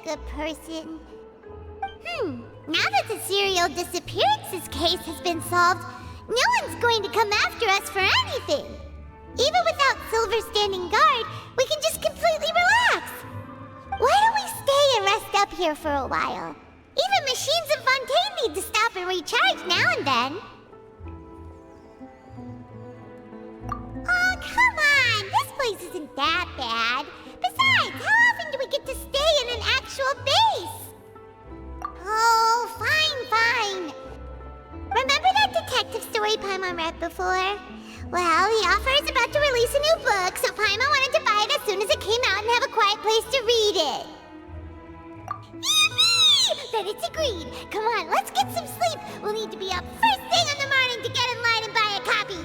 good person. Now that the serial disappearances case has been solved, no one's going to come after us for anything. Even without Silver standing guard, we can just completely relax. Why don't we stay and rest up here for a while? Even machines in Fontaine need to stop and recharge now and then. Oh, come on! This place isn't that bad. Besides, how often do we get to stay in an actual base? Oh, fine. Remember that detective story Paimon read before? Well, the author is about to release a new book, so Paimon wanted to buy it as soon as it came out and have a quiet place to read it. Yippee! Then it's agreed. Come on, let's get some sleep. We'll need to be up first thing in the morning to get in line and buy a copy.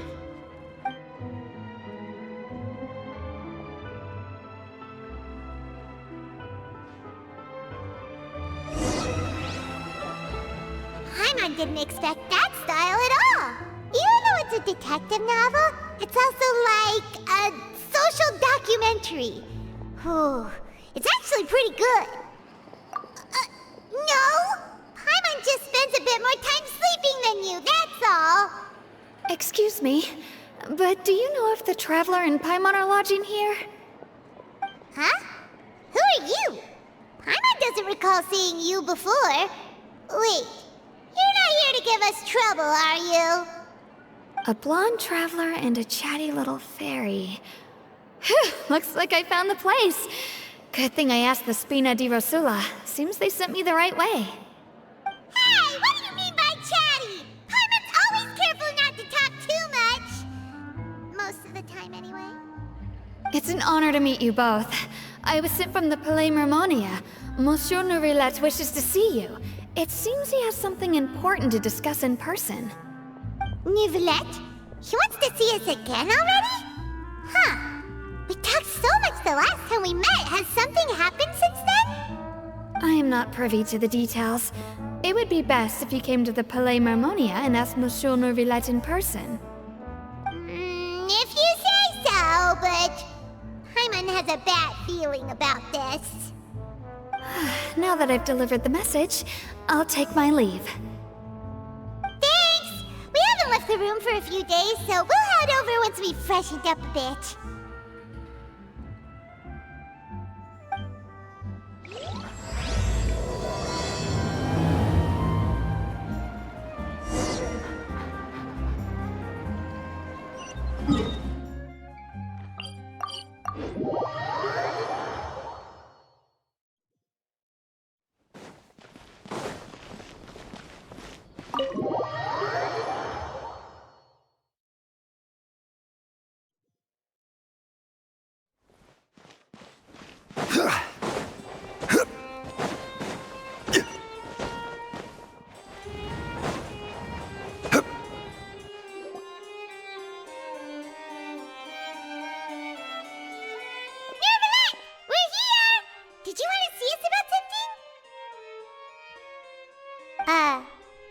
Paimon didn't expect that style at all. Even though it's a detective novel, it's also like a social documentary. Whew, it's actually pretty good. No! Paimon just spends a bit more time sleeping than you, that's all. Excuse me, but do you know if the Traveler and Paimon are lodging here? Huh? Who are you? Paimon doesn't recall seeing you before. Wait, you're not here to give us trouble, are you? A blonde traveler and a chatty little fairy. Whew, looks like I found the place. Good thing I asked the Spina di Rosula. Seems they sent me the right way. Hey, what do you mean by chatty? Paimon's always careful not to talk too much. Most of the time, anyway. It's an honor to meet you both. I was sent from the Palais Mermonia. Monsieur Nourillet wishes to see you. It seems he has something important to discuss in person. Nourillet? He wants to see us again already? Huh. We talked so much the last time we met. Has something happened since then? I am not privy to the details. It would be best if you came to the Palais Mermonia and asked Monsieur Nourillet in person. If you say so, but Paimon has a bad feeling about this. Now that I've delivered the message, I'll take my leave. Thanks! We haven't left the room for a few days, so we'll head over once we've freshened up a bit.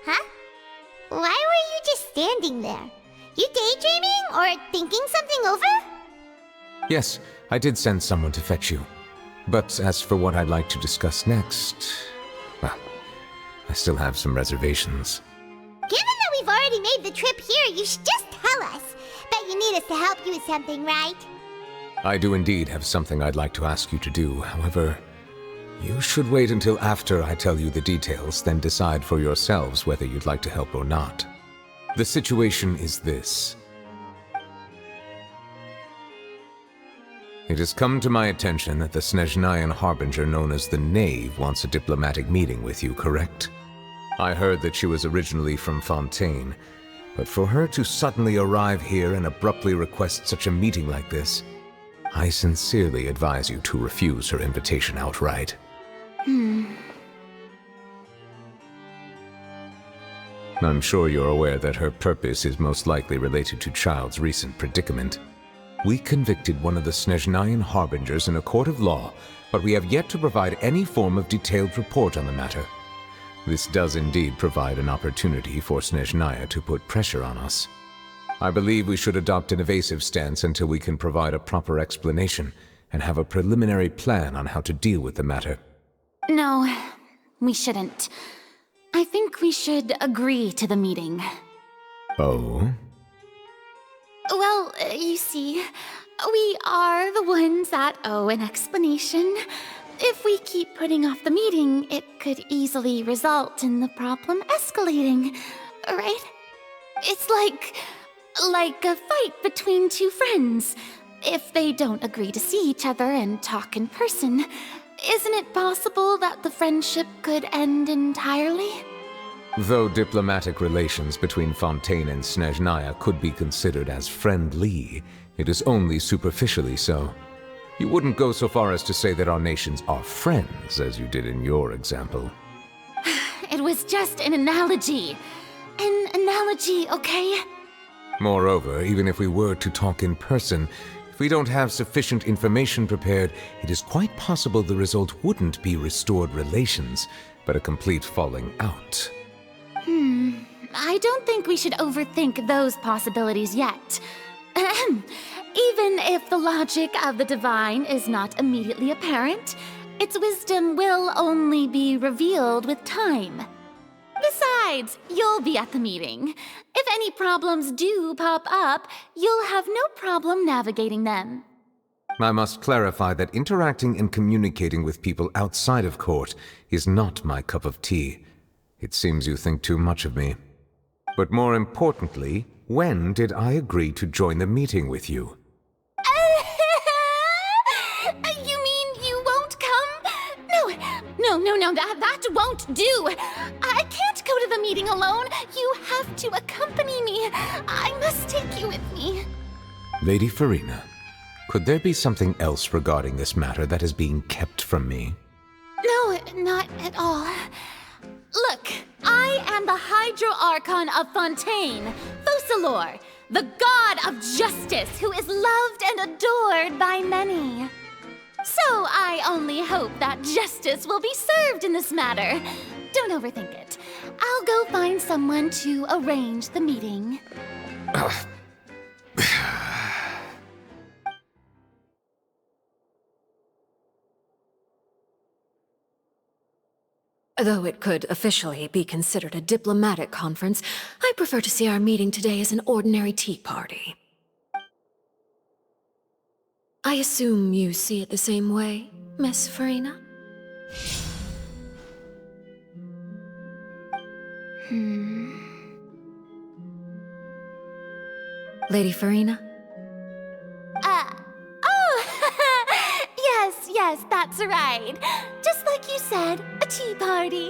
Huh? Why were you just standing there? You daydreaming or thinking something over? Yes, I did send someone to fetch you. But as for what I'd like to discuss next, well, I still have some reservations. Given that we've already made the trip here, you should just tell us. Bet you need us to help you with something, right? I do indeed have something I'd like to ask you to do. However, you should wait until after I tell you the details, then decide for yourselves whether you'd like to help or not. The situation is this. It has come to my attention that the Snezhnayan Harbinger known as the Knave wants a diplomatic meeting with you, correct? I heard that she was originally from Fontaine, but for her to suddenly arrive here and abruptly request such a meeting like this, I sincerely advise you to refuse her invitation outright. I'm sure you're aware that her purpose is most likely related to Child's recent predicament. We convicted one of the Snezhnayan Harbingers in a court of law, but we have yet to provide any form of detailed report on the matter. This does indeed provide an opportunity for Snezhnaya to put pressure on us. I believe we should adopt an evasive stance until we can provide a proper explanation and have a preliminary plan on how to deal with the matter. No, we shouldn't. I think we should agree to the meeting. Oh? Well, you see, we are the ones that owe an explanation. If we keep putting off the meeting, it could easily result in the problem escalating, right? It's like a fight between two friends. If they don't agree to see each other and talk in person, isn't it possible that the friendship could end entirely? Though diplomatic relations between Fontaine and Snezhnaya could be considered as friendly, it is only superficially so. You wouldn't go so far as to say that our nations are friends, as you did in your example. It was just an analogy. An analogy, okay? Moreover, even if we were to talk in person, if we don't have sufficient information prepared, it is quite possible the result wouldn't be restored relations, but a complete falling out. I don't think we should overthink those possibilities yet. Even if the logic of the divine is not immediately apparent, its wisdom will only be revealed with time. Besides, you'll be at the meeting. If any problems do pop up, you'll have no problem navigating them. I must clarify that interacting and communicating with people outside of court is not my cup of tea. It seems you think too much of me. But more importantly, when did I agree to join the meeting with you? You mean you won't come? No, that won't do. I can't go to the meeting alone. You have to accompany me. I must take you with me. Lady Farina, could there be something else regarding this matter that is being kept from me? No, not at all. Look, I am the Hydro Archon of Fontaine, Focalor, the god of justice who is loved and adored by many. So I only hope that justice will be served in this matter. Don't overthink it. I'll go find someone to arrange the meeting. Though it could officially be considered a diplomatic conference, I prefer to see our meeting today as an ordinary tea party. I assume you see it the same way, Miss Farina? Lady Farina? Yes, that's right. Just like you said, a tea party.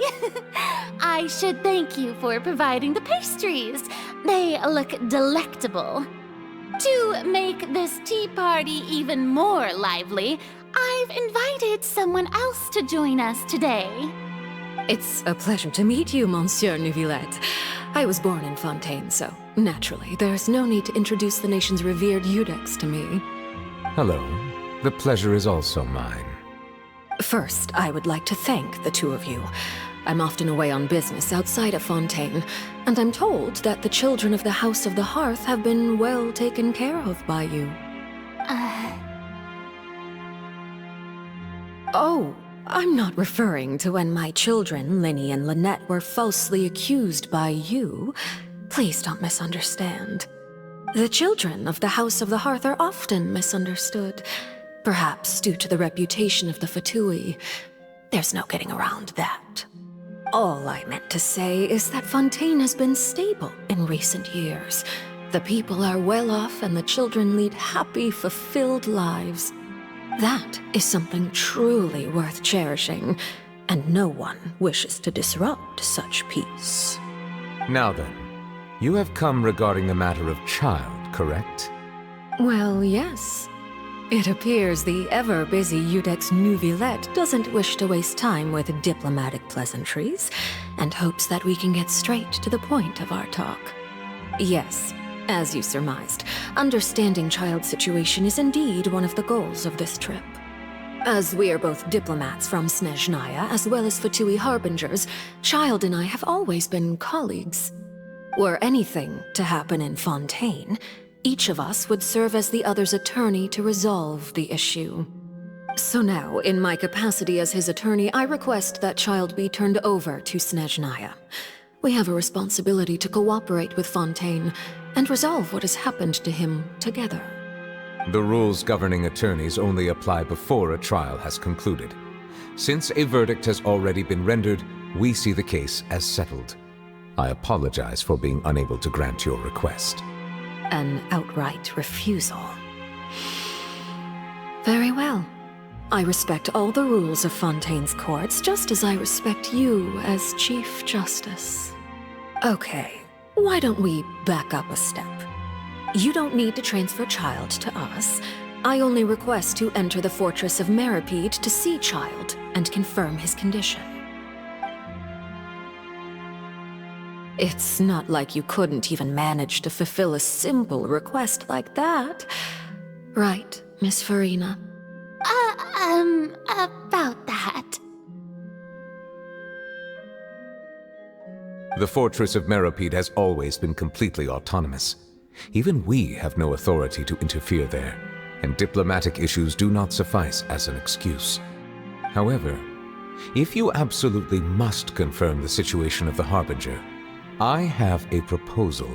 I should thank you for providing the pastries. They look delectable. To make this tea party even more lively, I've invited someone else to join us today. It's a pleasure to meet you, Monsieur Neuvillette. I was born in Fontaine, so naturally, there's no need to introduce the nation's revered Eudex to me. Hello. The pleasure is also mine. First, I would like to thank the two of you. I'm often away on business outside of Fontaine, and I'm told that the children of the House of the Hearth have been well taken care of by you. Oh, I'm not referring to when my children, Linny and Lynette, were falsely accused by you. Please don't misunderstand. The children of the House of the Hearth are often misunderstood. Perhaps due to the reputation of the Fatui. There's no getting around that. All I meant to say is that Fontaine has been stable in recent years. The people are well off and the children lead happy, fulfilled lives. That is something truly worth cherishing, and no one wishes to disrupt such peace. Now then, you have come regarding the matter of child, correct? Well, yes. It appears the ever-busy Eudex Neuvillette doesn't wish to waste time with diplomatic pleasantries, and hopes that we can get straight to the point of our talk. Yes, as you surmised, understanding child's situation is indeed one of the goals of this trip. As we are both diplomats from Snezhnaya, as well as Fatui harbingers, Child and I have always been colleagues. Were anything to happen in Fontaine, each of us would serve as the other's attorney to resolve the issue. So now, in my capacity as his attorney, I request that child be turned over to Snezhnaya. We have a responsibility to cooperate with Fontaine and resolve what has happened to him together. The rules governing attorneys only apply before a trial has concluded. Since a verdict has already been rendered, we see the case as settled. I apologize for being unable to grant your request. An outright refusal. Very well. I respect all the rules of Fontaine's courts, just as I respect you as Chief Justice. Okay, why don't we back up a step? You don't need to transfer Child to us. I only request to enter the Fortress of Meripede to see Child and confirm his condition. It's not like you couldn't even manage to fulfill a simple request like that. Right, Miss Farina? About that. The Fortress of Meripede has always been completely autonomous. Even we have no authority to interfere there, and diplomatic issues do not suffice as an excuse. However, if you absolutely must confirm the situation of the Harbinger, I have a proposal.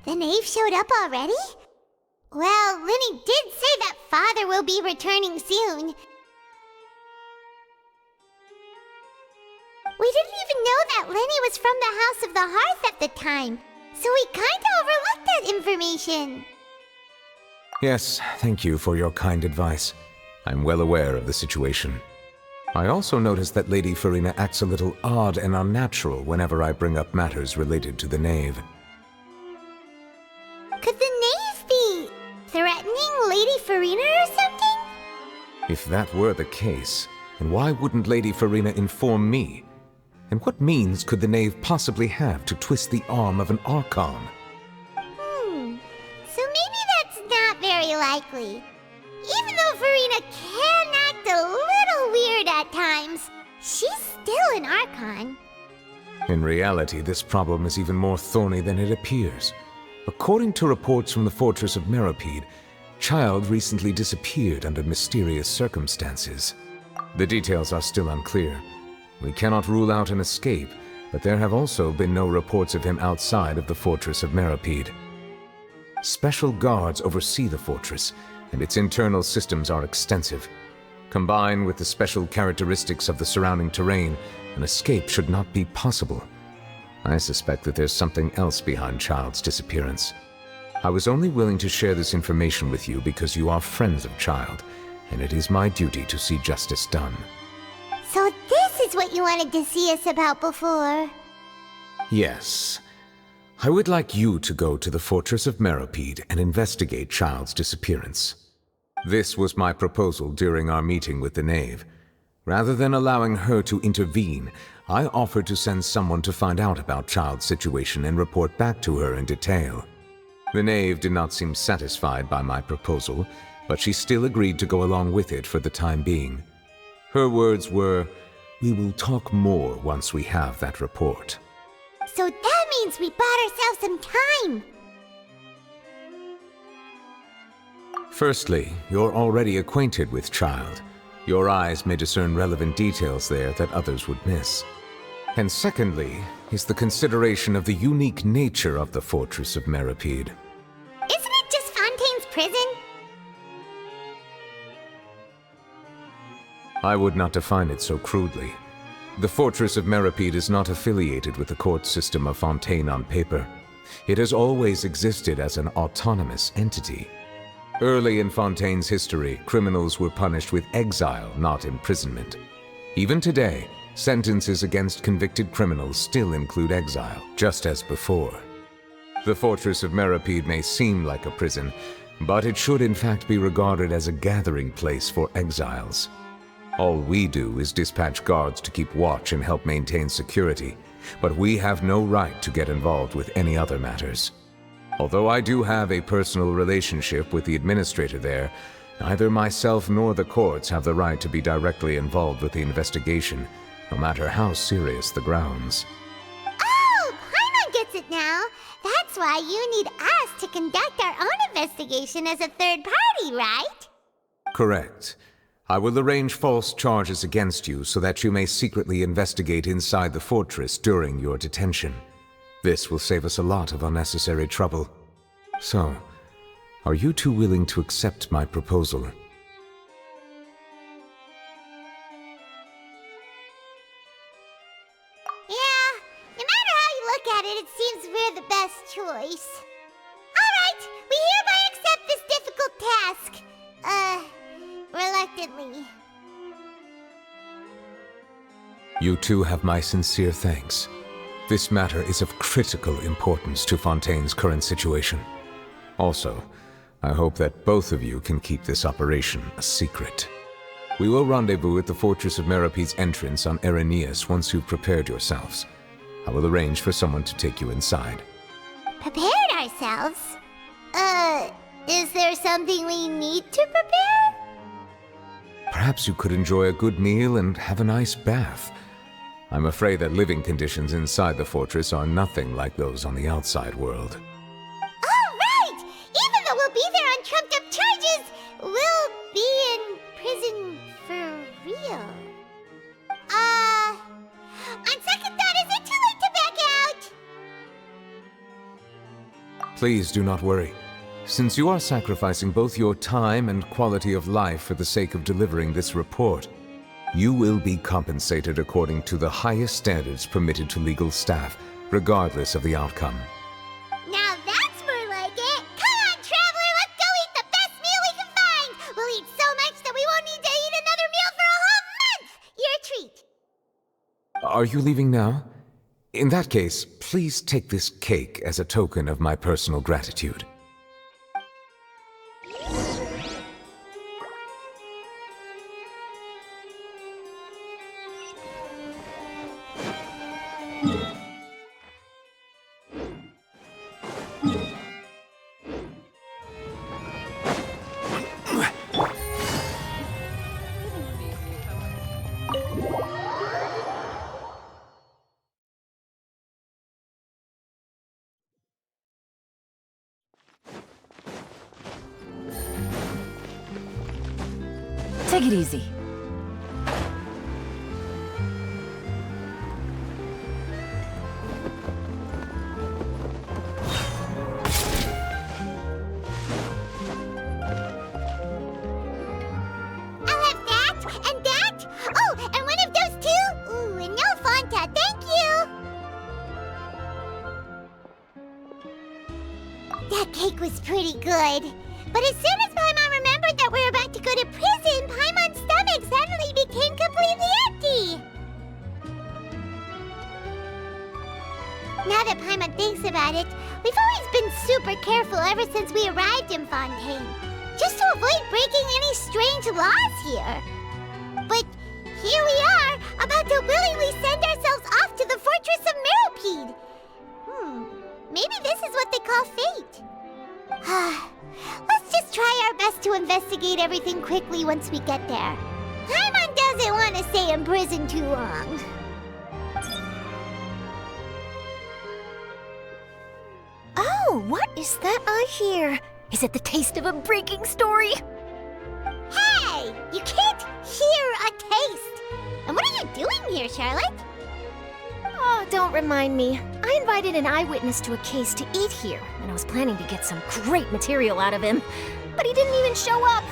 The knave showed up already? Well, Lenny did say that Father will be returning soon. We didn't even know that Lenny was from the House of the Hearth at the time, so we kinda overlooked that information. Yes, thank you for your kind advice. I'm well aware of the situation. I also noticed that Lady Farina acts a little odd and unnatural whenever I bring up matters related to the knave. Could the knave be threatening Lady Farina or something? If that were the case, then why wouldn't Lady Farina inform me? And what means could the knave possibly have to twist the arm of an Archon? So maybe that's not very likely. Even though Farina can act a little weird at times, she's still an Archon. In reality, this problem is even more thorny than it appears. According to reports from the Fortress of Meripede, Child recently disappeared under mysterious circumstances. The details are still unclear. We cannot rule out an escape, but there have also been no reports of him outside of the Fortress of Meripede. Special guards oversee the fortress, and its internal systems are extensive. Combined with the special characteristics of the surrounding terrain, an escape should not be possible. I suspect that there's something else behind Child's disappearance. I was only willing to share this information with you because you are friends of Child, and it is my duty to see justice done. So this is what you wanted to see us about before. Yes. I would like you to go to the Fortress of Meripede and investigate Child's disappearance. This was my proposal during our meeting with the knave. Rather than allowing her to intervene, I offered to send someone to find out about Child's situation and report back to her in detail. The knave did not seem satisfied by my proposal, but she still agreed to go along with it for the time being. Her words were, "We will talk more once we have that report." So that means we bought ourselves some time. Firstly, you're already acquainted with Child. Your eyes may discern relevant details there that others would miss. And secondly, is the consideration of the unique nature of the Fortress of Meripede. Isn't it just Fontaine's prison? I would not define it so crudely. The Fortress of Meripede is not affiliated with the court system of Fontaine on paper. It has always existed as an autonomous entity. Early in Fontaine's history, criminals were punished with exile, not imprisonment. Even today, sentences against convicted criminals still include exile, just as before. The Fortress of Meripede may seem like a prison, but it should in fact be regarded as a gathering place for exiles. All we do is dispatch guards to keep watch and help maintain security, but we have no right to get involved with any other matters. Although I do have a personal relationship with the administrator there, neither myself nor the courts have the right to be directly involved with the investigation, no matter how serious the grounds. Oh, Paimon gets it now. That's That's why you need us to conduct our own investigation as a third party, right? Correct. I will arrange false charges against you so that you may secretly investigate inside the fortress during your detention. This will save us a lot of unnecessary trouble. So, are you two willing to accept my proposal? Yeah, no matter how you look at it, it seems we're the best choice. Alright, we hereby accept this difficult task. Reluctantly. You two have my sincere thanks. This matter is of critical importance to Fontaine's current situation. Also, I hope that both of you can keep this operation a secret. We will rendezvous at the Fortress of Merope's entrance on Erinius once you've prepared yourselves. I will arrange for someone to take you inside. Prepared ourselves? Is there something we need to prepare? Perhaps you could enjoy a good meal and have a nice bath. I'm afraid that living conditions inside the fortress are nothing like those on the outside world. Oh, right! Even though we'll be there on trumped-up charges, we'll be in prison for real. On second thought, is it too late to back out? Please do not worry. Since you are sacrificing both your time and quality of life for the sake of delivering this report, you will be compensated according to the highest standards permitted to legal staff, regardless of the outcome. Now that's more like it! Come on, traveler, let's go eat the best meal we can find! We'll eat so much that we won't need to eat another meal for a whole month! Your treat! Are you leaving now? In that case, please take this cake as a token of my personal gratitude. Take it easy. I'll have that, and that! Oh, and one of those two! Ooh, and no Fanta, thank you! That cake was pretty good. But as soon as Paimon remembered that we're about to go to prison, Paimon's stomach suddenly became completely empty! Now that Paimon thinks about it, we've always been super careful ever since we arrived in Fontaine, just to avoid breaking any strange laws here. But here we are, about to willingly send ourselves off to the Fortress of Meropide. Maybe this is what they call fate. Let's just try our best to investigate everything quickly once we get there. Paimon doesn't want to stay in prison too long. Oh, what is that I hear? Is it the taste of a breaking story? Hey! You can't hear a taste! And what are you doing here, Charlotte? Oh, don't remind me. I invited an eyewitness to a case to eat here, and I was planning to get some great material out of him. But he didn't even show up.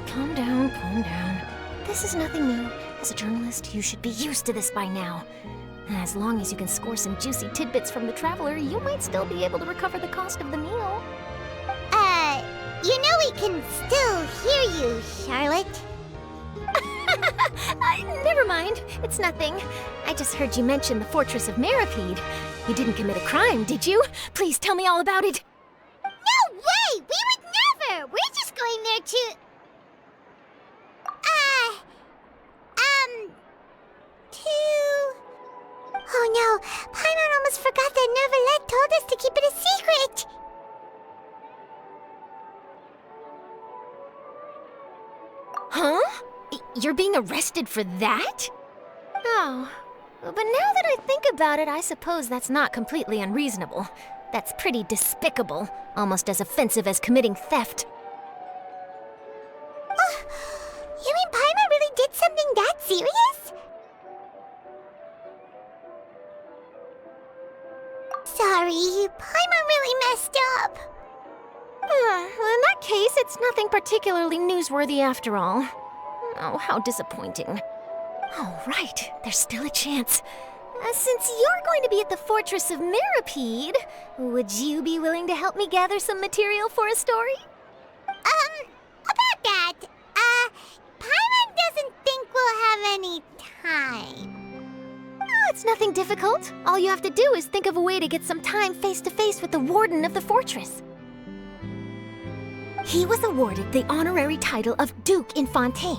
Calm down, calm down. This is nothing new. As a journalist, you should be used to this by now. And as long as you can score some juicy tidbits from the traveler, you might still be able to recover the cost of the meal. You know we can still hear you, Charlotte. Never mind. It's nothing. I just heard you mention the Fortress of Meropide. You didn't commit a crime, did you? Please tell me all about it. No way! We would never! We're just going there to... Oh no, Paimon almost forgot that Neverlet told us to keep it a secret! Huh? You're being arrested for that? Oh, But now that I think about it, I suppose that's not completely unreasonable. That's pretty despicable, almost as offensive as committing theft. You mean Paimon really did something that serious? Sorry, Paimon really messed up. In that case, it's nothing particularly newsworthy after all. Oh, how disappointing. Oh, right, there's still a chance. Since you're going to be at the Fortress of Mirapede, would you be willing to help me gather some material for a story? About that, Paimon doesn't think we'll have any time. Oh, it's nothing difficult. All you have to do is think of a way to get some time face-to-face with the Warden of the Fortress. He was awarded the honorary title of Duke in Fontaine.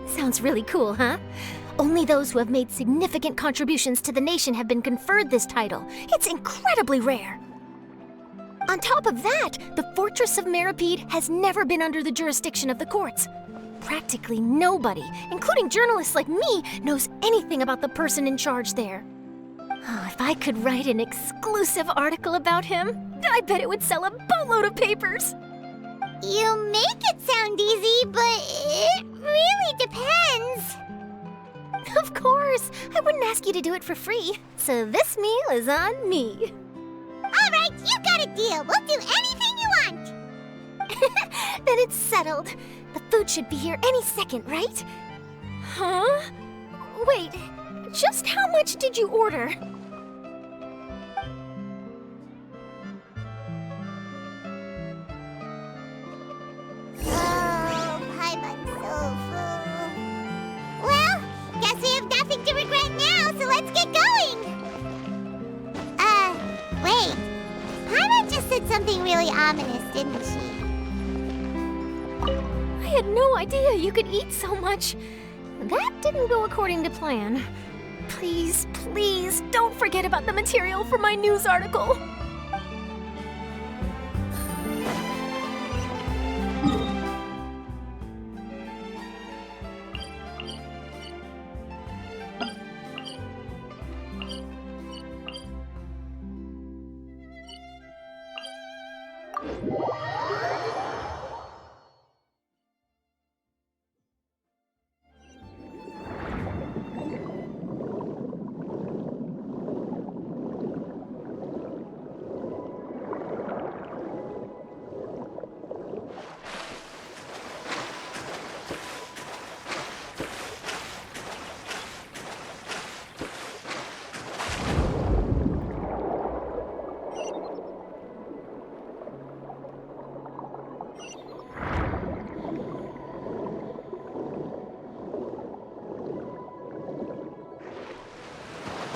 Sounds really cool, huh? Only those who have made significant contributions to the nation have been conferred this title. It's incredibly rare. On top of that, the Fortress of Mirapede has never been under the jurisdiction of the courts. Practically nobody, including journalists like me, knows anything about the person in charge there. Oh, if I could write an exclusive article about him, I bet it would sell a boatload of papers. You make it sound easy, but it really depends. Of course, I wouldn't ask you to do it for free, so this meal is on me. All right, you got a deal. We'll do anything you want. Then it's settled. The food should be here any second, right? Huh? Wait, just how much did you order? Oh, Paimon's so full. Well, guess we have nothing to regret now, so let's get going. Wait. Paimon just said something really ominous, didn't she? I had no idea you could eat so much. That didn't go according to plan. Please, please, don't forget about the material for my news article.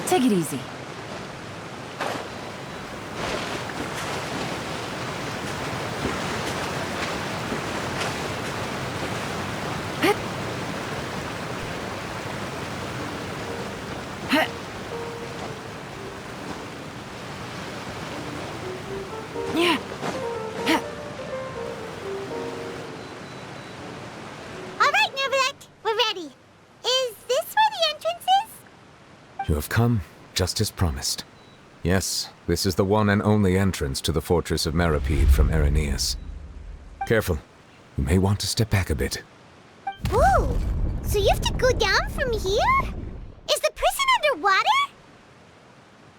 Take it easy. Yeah. All right, Nervalek, we're ready. Is this where the entrance is? You have come, just as promised. Yes, this is the one and only entrance to the Fortress of Mirapede from Araneus. Careful. You may want to step back a bit. Whoa! So you have to go down from here? Is the prison underwater?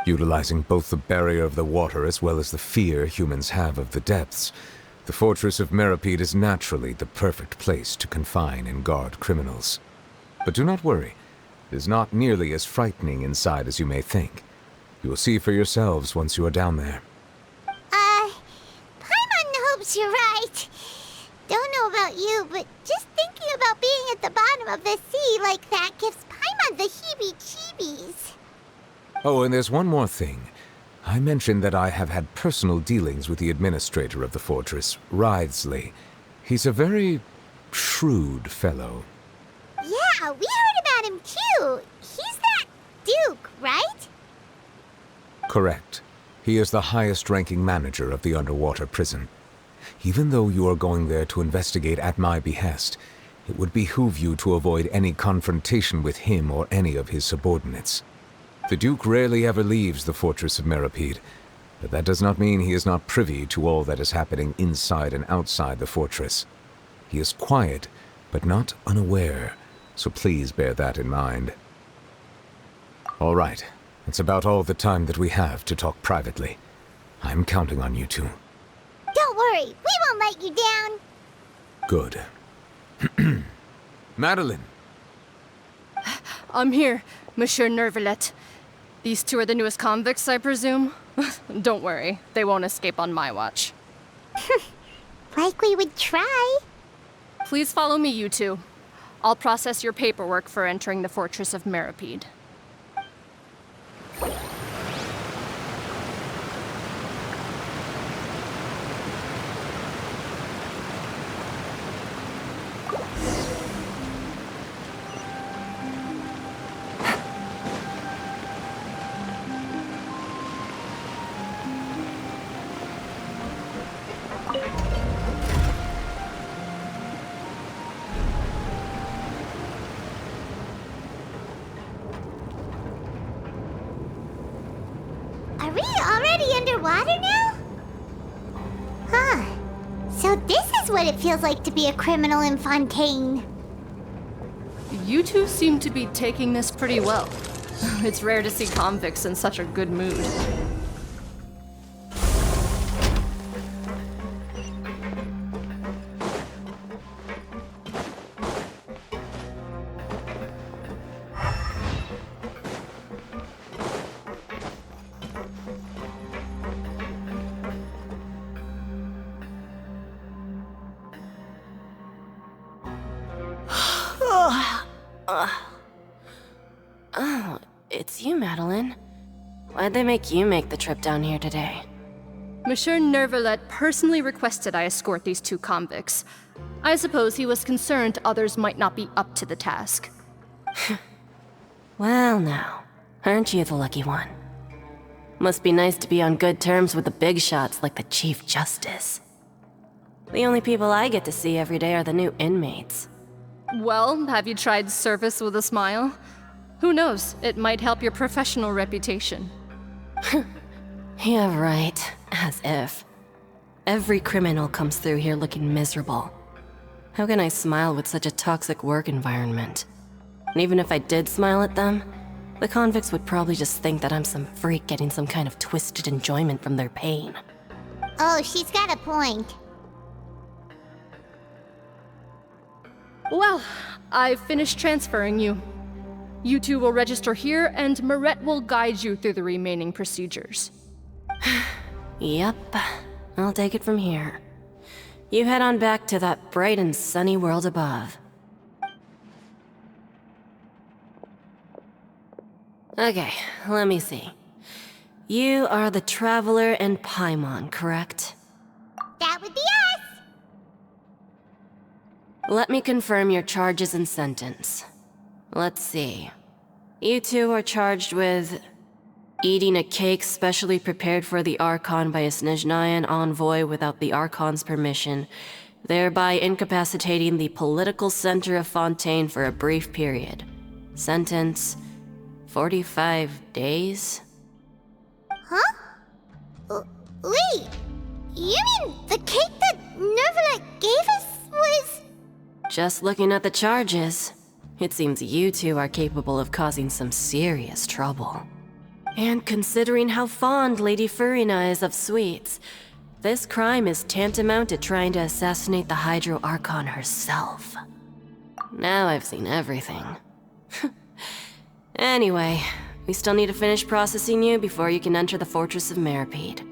Utilizing both the barrier of the water as well as the fear humans have of the depths, the Fortress of Mirapede is naturally the perfect place to confine and guard criminals. But do not worry. It is not nearly as frightening inside as you may think. You will see for yourselves once you are down there. Paimon hopes you're right. Don't know about you, but just thinking about being at the bottom of the sea like that gives Paimon the heebie-jeebies. Oh, and there's one more thing. I mentioned that I have had personal dealings with the administrator of the fortress, Writhsley. He's a very shrewd fellow. Yeah, we heard about him too. He's that Duke, right? Correct. He is the highest-ranking manager of the underwater prison. Even though you are going there to investigate at my behest, it would behoove you to avoid any confrontation with him or any of his subordinates. The Duke rarely ever leaves the fortress of Meripede, but that does not mean he is not privy to all that is happening inside and outside the fortress. He is quiet, but not unaware, so please bear that in mind. All right, it's about all the time that we have to talk privately. I'm counting on you two. Don't worry, we won't let you down. Good. Madeline! I'm here, Monsieur Nervalet. These two are the newest convicts, I presume? Don't worry, they won't escape on my watch. Like we would try. Please follow me, you two. I'll process your paperwork for entering the Fortress of Meripede. Are we already underwater now? Huh. So this is what it feels like to be a criminal in Fontaine. You two seem to be taking this pretty well. It's rare to see convicts in such a good mood. Oh, it's you, Madeline. Why'd they make you make the trip down here today? Monsieur Nervalet personally requested I escort these two convicts. I suppose he was concerned others might not be up to the task. Well now, aren't you the lucky one? Must be nice to be on good terms with the big shots like the Chief Justice. The only people I get to see every day are the new inmates. Well, have you tried service with a smile? Who knows, it might help your professional reputation. Yeah, right. As if. Every criminal comes through here looking miserable. How can I smile with such a toxic work environment? And even if I did smile at them, the convicts would probably just think that I'm some freak getting some kind of twisted enjoyment from their pain. Oh, she's got a point. Well, I've finished transferring you. You two will register here, and Mirette will guide you through the remaining procedures. Yep, I'll take it from here. You head on back to that bright and sunny world above. Okay, let me see. You are the Traveler and Paimon, correct? That would be us. Let me confirm your charges and sentence. Let's see. You two are charged with eating a cake specially prepared for the Archon by a Snezhnayan envoy without the Archon's permission, thereby incapacitating the political center of Fontaine for a brief period. Sentence: 45 days? Huh? Wait, you mean the cake that Nervalet gave us was... Just looking at the charges, it seems you two are capable of causing some serious trouble. And considering how fond Lady Furina is of sweets, this crime is tantamount to trying to assassinate the Hydro Archon herself. Now I've seen everything. Anyway, we still need to finish processing you before you can enter the Fortress of Meripede.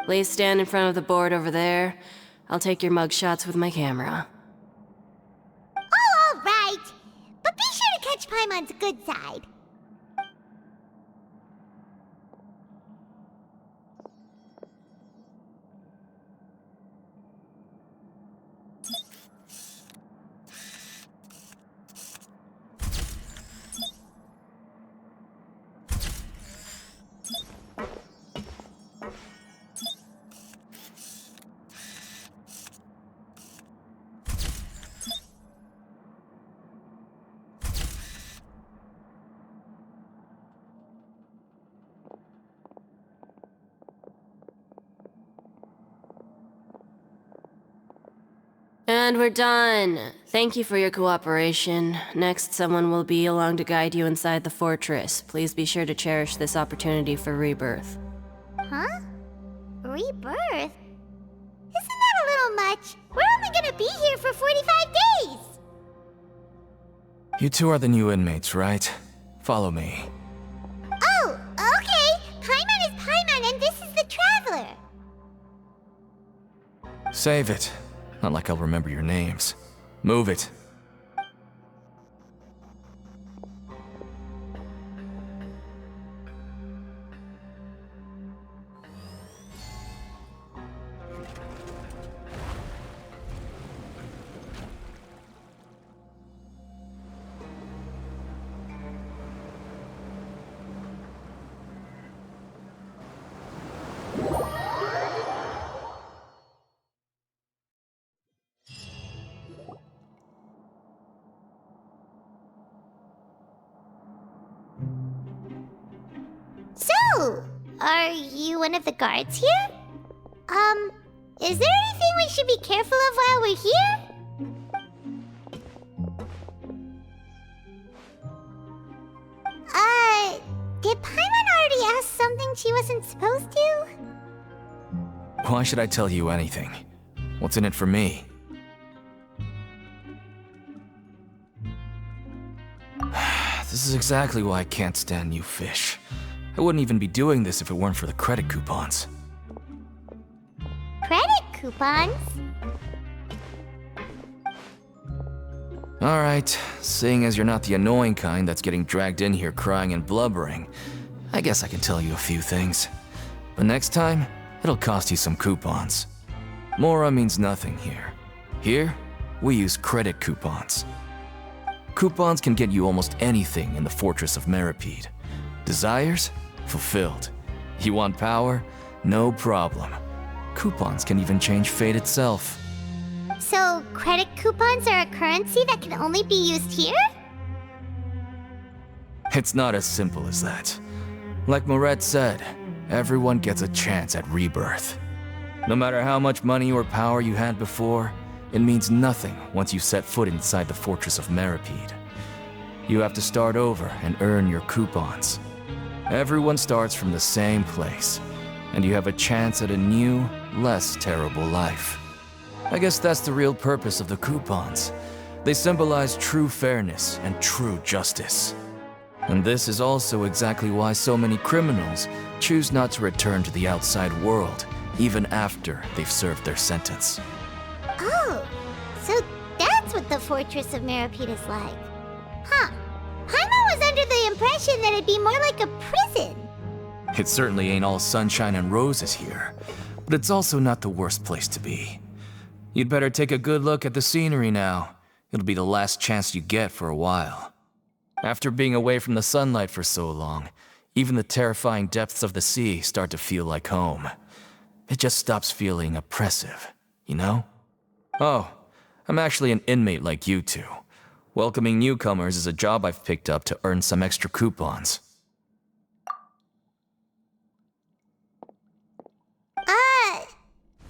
Please stand in front of the board over there. I'll take your mugshots with my camera. Oh, all right. But be sure to catch Paimon's good side. And we're done. Thank you for your cooperation. Next, someone will be along to guide you inside the fortress. Please be sure to cherish this opportunity for rebirth. Huh? Rebirth? Isn't that a little much? We're only gonna be here for 45 days! You two are the new inmates, right? Follow me. Oh, okay! Paimon is Paimon and this is the Traveler! Save it. Not like I'll remember your names. Move it. So, are you one of the guards here? Is there anything we should be careful of while we're here? Did Paimon already ask something she wasn't supposed to? Why should I tell you anything? What's in it for me? This is exactly why I can't stand you fish. I wouldn't even be doing this if it weren't for the credit coupons. Credit coupons? Alright, seeing as you're not the annoying kind that's getting dragged in here crying and blubbering, I guess I can tell you a few things. But next time, it'll cost you some coupons. Mora means nothing here. Here, we use credit coupons. Coupons can get you almost anything in the Fortress of Meripede. Desires? Fulfilled. You want power? No problem. Coupons can even change fate itself. So, credit coupons are a currency that can only be used here? It's not as simple as that. Like Moret said, everyone gets a chance at rebirth. No matter how much money or power you had before, it means nothing once you set foot inside the Fortress of Meripede. You have to start over and earn your coupons. Everyone starts from the same place, and you have a chance at a new, less terrible life. I guess that's the real purpose of the coupons. They symbolize true fairness and true justice. And this is also exactly why so many criminals choose not to return to the outside world, even after they've served their sentence. Oh, so that's what the Fortress of Meripede is like. Huh. Paimon was under the impression that it'd be more like a prison. It certainly ain't all sunshine and roses here, but it's also not the worst place to be. You'd better take a good look at the scenery now. It'll be the last chance you get for a while. After being away from the sunlight for so long, even the terrifying depths of the sea start to feel like home. It just stops feeling oppressive, you know? Oh, I'm actually an inmate like you two. Welcoming newcomers is a job I've picked up to earn some extra coupons.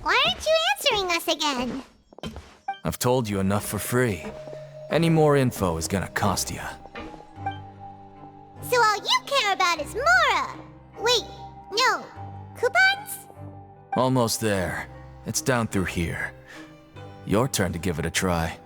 Why aren't you answering us again? I've told you enough for free. Any more info is gonna cost you. So all you care about is Mora! Wait, no. Coupons? Almost there. It's down through here. Your turn to give it a try.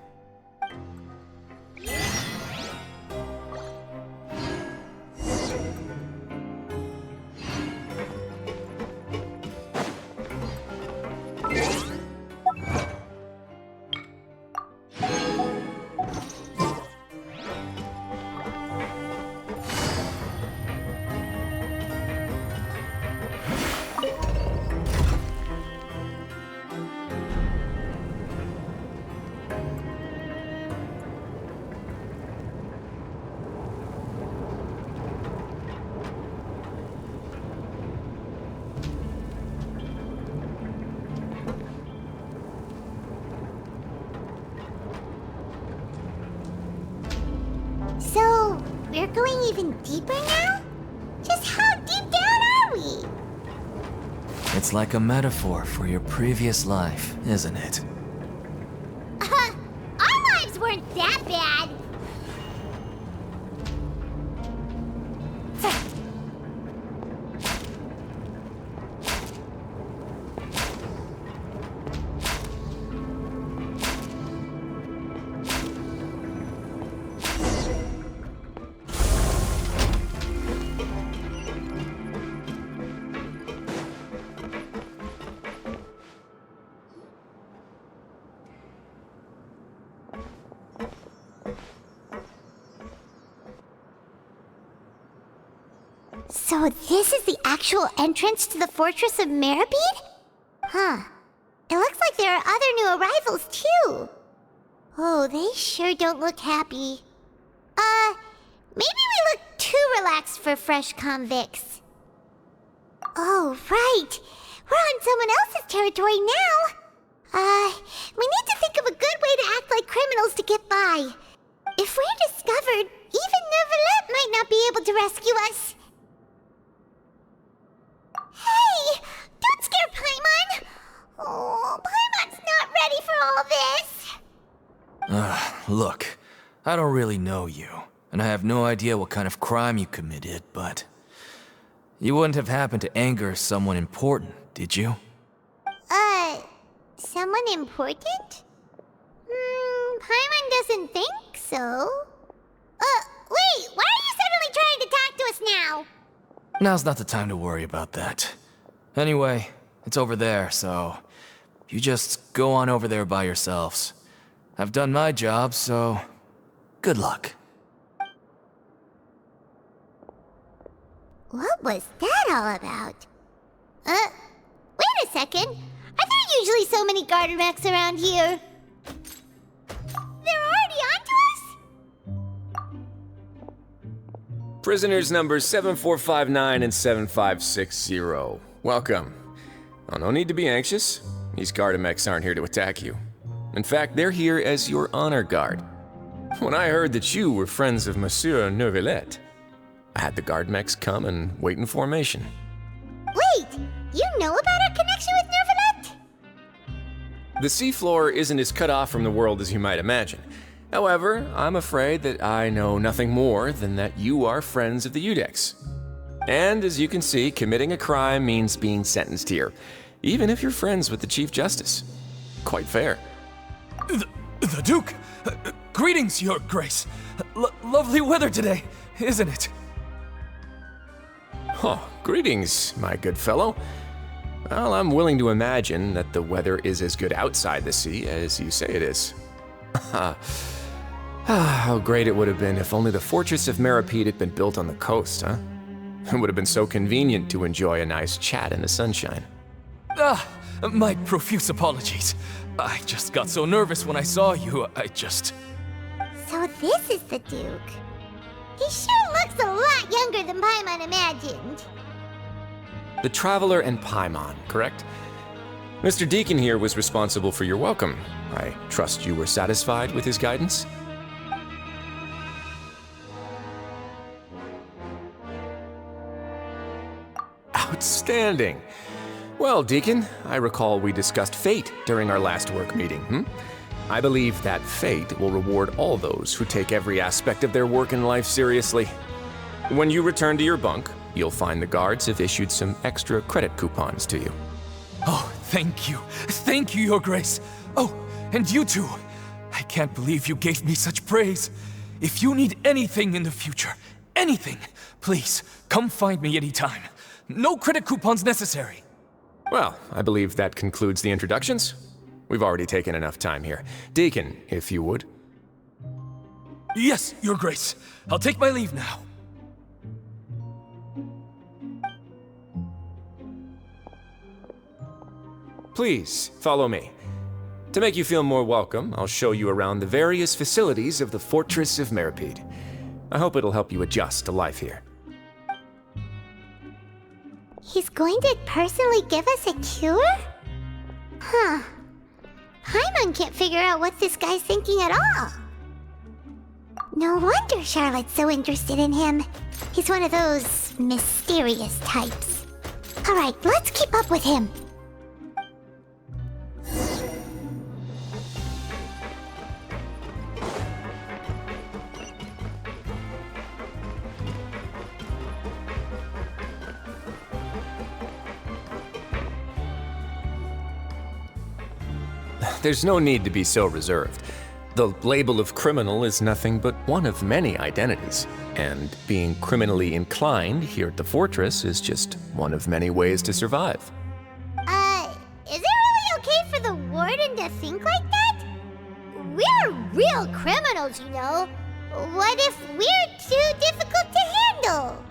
So, we're going even deeper now? Just how deep down are we? It's like a metaphor for your previous life, isn't it? weren't that bad. So this is the actual entrance to the Fortress of Meripede? Huh. It looks like there are other new arrivals, too. Oh, they sure don't look happy. Maybe we look too relaxed for fresh convicts. Oh, right. We're on someone else's territory now. We need to think of a good way to act like criminals to get by. If we're discovered, even Neuvillette might not be able to rescue us. Hey! Don't scare Paimon! Oh, Paimon's not ready for all this! Look, I don't really know you, and I have no idea what kind of crime you committed, but... You wouldn't have happened to anger someone important, did you? Someone important? Paimon doesn't think so. Wait, why are you suddenly trying to talk to us now? Now's not the time to worry about that. Anyway, it's over there, so... You just go on over there by yourselves. I've done my job, so... Good luck. What was that all about? Wait a second. Are there usually so many garter mechs around here? They're already onto us? Prisoners numbers 7459 and 7560. Welcome. Oh, no need to be anxious. These Gardamex aren't here to attack you. In fact, they're here as your honor guard. When I heard that you were friends of Monsieur Neuvillette, I had the Gardamex come and wait in formation. Wait! You know about our connection with Neuvillette? The seafloor isn't as cut off from the world as you might imagine. However, I'm afraid that I know nothing more than that you are friends of the Udex. And as you can see, committing a crime means being sentenced here, even if you're friends with the Chief Justice. Quite fair. The Duke! Greetings, Your Grace! Lovely weather today, isn't it? Oh, greetings, my good fellow. Well, I'm willing to imagine that the weather is as good outside the sea as you say it is. How great it would have been if only the Fortress of Meripede had been built on the coast, huh? It would have been so convenient to enjoy a nice chat in the sunshine. My profuse apologies. I just got so nervous when I saw you, So this is the Duke. He sure looks a lot younger than Paimon imagined. The Traveler and Paimon, correct? Mr. Deacon here was responsible for your welcome. I trust you were satisfied with his guidance? Outstanding. Well, Deacon, I recall we discussed fate during our last work meeting, I believe that fate will reward all those who take every aspect of their work in life seriously. When you return to your bunk, you'll find the guards have issued some extra credit coupons to you. Oh, thank you. Thank you, Your Grace. Oh, and you too. I can't believe you gave me such praise. If you need anything in the future, anything, please, come find me anytime. No credit coupons necessary. Well, I believe that concludes the introductions. We've already taken enough time here. Deacon, if you would. Yes, Your Grace. I'll take my leave now. Please, follow me. To make you feel more welcome, I'll show you around the various facilities of the Fortress of Meripede. I hope it'll help you adjust to life here. He's going to personally give us a cure? Huh. Paimon can't figure out what this guy's thinking at all. No wonder Charlotte's so interested in him. He's one of those mysterious types. Alright, let's keep up with him. there's no need to be so reserved. The label of criminal is nothing but one of many identities, and being criminally inclined here at the fortress is just one of many ways to survive. Is it really okay for the warden to think like that? We're real criminals, you know. What if we're too difficult to handle?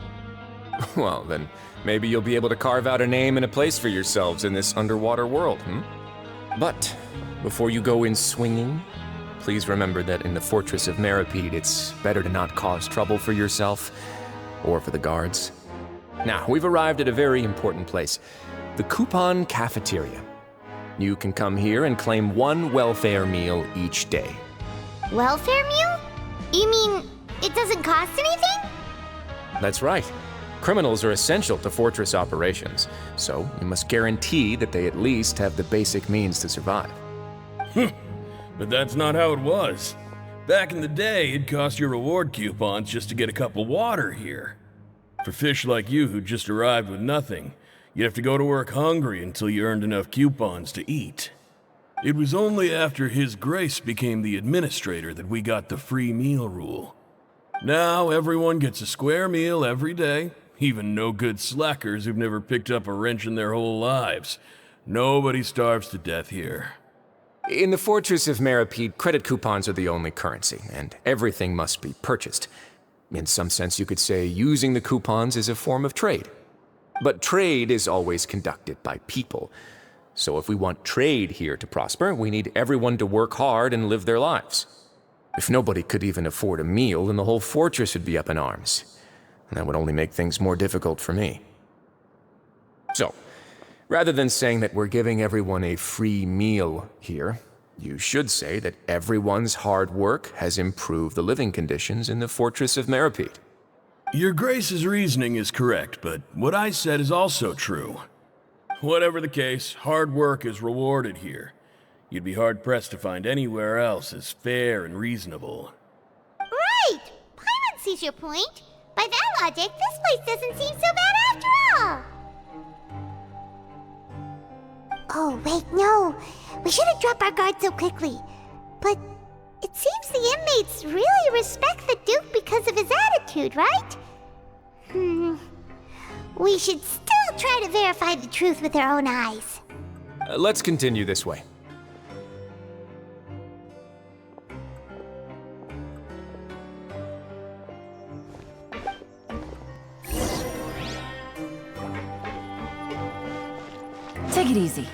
Well, then maybe you'll be able to carve out a name and a place for yourselves in this underwater world, But before you go in swinging, please remember that in the Fortress of Meripede, it's better to not cause trouble for yourself or for the guards. Now, we've arrived at a very important place, the Coupon Cafeteria. You can come here and claim one welfare meal each day. Welfare meal? You mean it doesn't cost anything? That's right. Criminals are essential to fortress operations, so you must guarantee that they at least have the basic means to survive. But that's not how it was. Back in the day, it cost your reward coupons just to get a cup of water here. For fish like you who just arrived with nothing, you'd have to go to work hungry until you earned enough coupons to eat. It was only after His Grace became the administrator that we got the free meal rule. Now everyone gets a square meal every day, even no-good slackers who've never picked up a wrench in their whole lives. Nobody starves to death here. In the Fortress of Meripede, credit coupons are the only currency, and everything must be purchased. In some sense, you could say using the coupons is a form of trade. But trade is always conducted by people. So if we want trade here to prosper, we need everyone to work hard and live their lives. If nobody could even afford a meal, then the whole fortress would be up in arms. And that would only make things more difficult for me. So, rather than saying that we're giving everyone a free meal here, you should say that everyone's hard work has improved the living conditions in the Fortress of Meripede. Your Grace's reasoning is correct, but what I said is also true. Whatever the case, hard work is rewarded here. You'd be hard-pressed to find anywhere else as fair and reasonable. Right! Paimon sees your point. By that logic, this place doesn't seem so bad after all. Oh, wait, no. We shouldn't drop our guard so quickly. But it seems the inmates really respect the Duke because of his attitude, right? We should still try to verify the truth with our own eyes. Let's continue this way. Take it easy.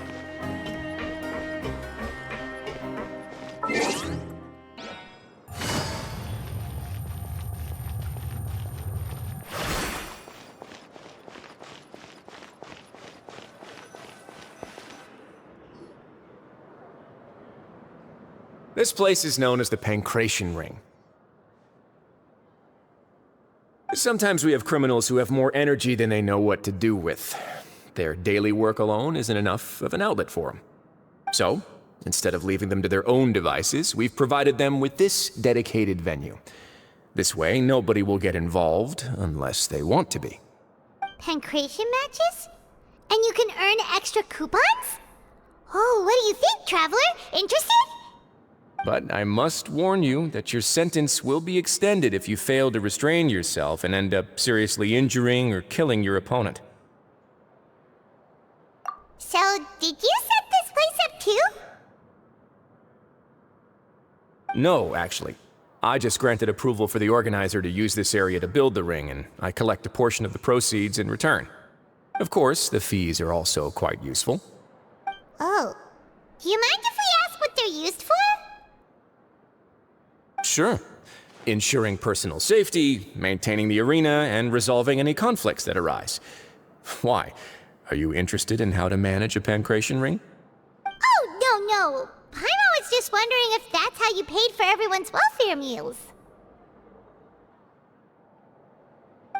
This place is known as the Pancration Ring. Sometimes we have criminals who have more energy than they know what to do with. Their daily work alone isn't enough of an outlet for them. So, instead of leaving them to their own devices, we've provided them with this dedicated venue. This way, nobody will get involved unless they want to be. Pancration matches? And you can earn extra coupons? Oh, what do you think, Traveler? Interested? But I must warn you that your sentence will be extended if you fail to restrain yourself and end up seriously injuring or killing your opponent. So, did you set this place up too? No, actually. I just granted approval for the organizer to use this area to build the ring, and I collect a portion of the proceeds in return. Of course, the fees are also quite useful. Oh. Do you mind if we ask what they're used for? Sure. Ensuring personal safety, maintaining the arena, and resolving any conflicts that arise. Why? Are you interested in how to manage a pancration ring? Oh, no. Paimon was just wondering if that's how you paid for everyone's welfare meals.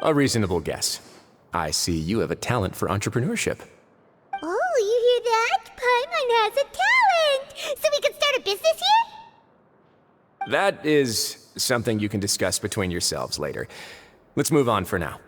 A reasonable guess. I see you have a talent for entrepreneurship. Oh, you hear that? Paimon has a talent! So we could start a business here? That is something you can discuss between yourselves later. Let's move on for now.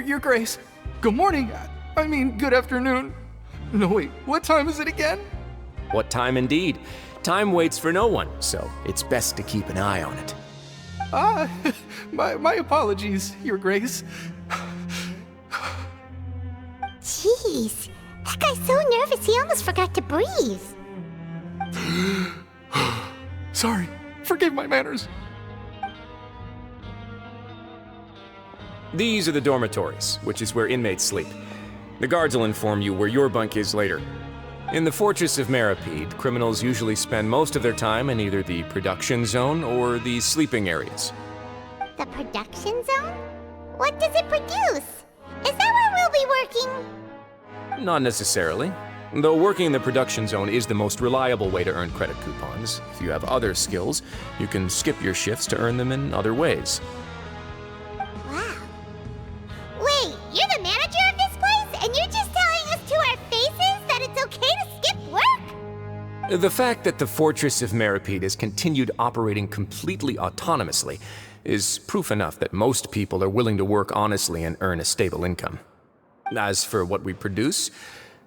Your Grace. Good morning. I mean, good afternoon. No, wait, what time is it again? What time indeed? Time waits for no one, so it's best to keep an eye on it. My apologies, Your Grace. Jeez, that guy's so nervous he almost forgot to breathe. Sorry, forgive my manners. These are the dormitories, which is where inmates sleep. The guards will inform you where your bunk is later. In the Fortress of Meripede, criminals usually spend most of their time in either the production zone or the sleeping areas. The production zone? What does it produce? Is that where we'll be working? Not necessarily. Though working in the production zone is the most reliable way to earn credit coupons. If you have other skills, you can skip your shifts to earn them in other ways. Wow. Wait, you're the manager of this place, and you're just telling us to our faces that it's okay to skip work? The fact that the Fortress of Meripede has continued operating completely autonomously is proof enough that most people are willing to work honestly and earn a stable income. As for what we produce,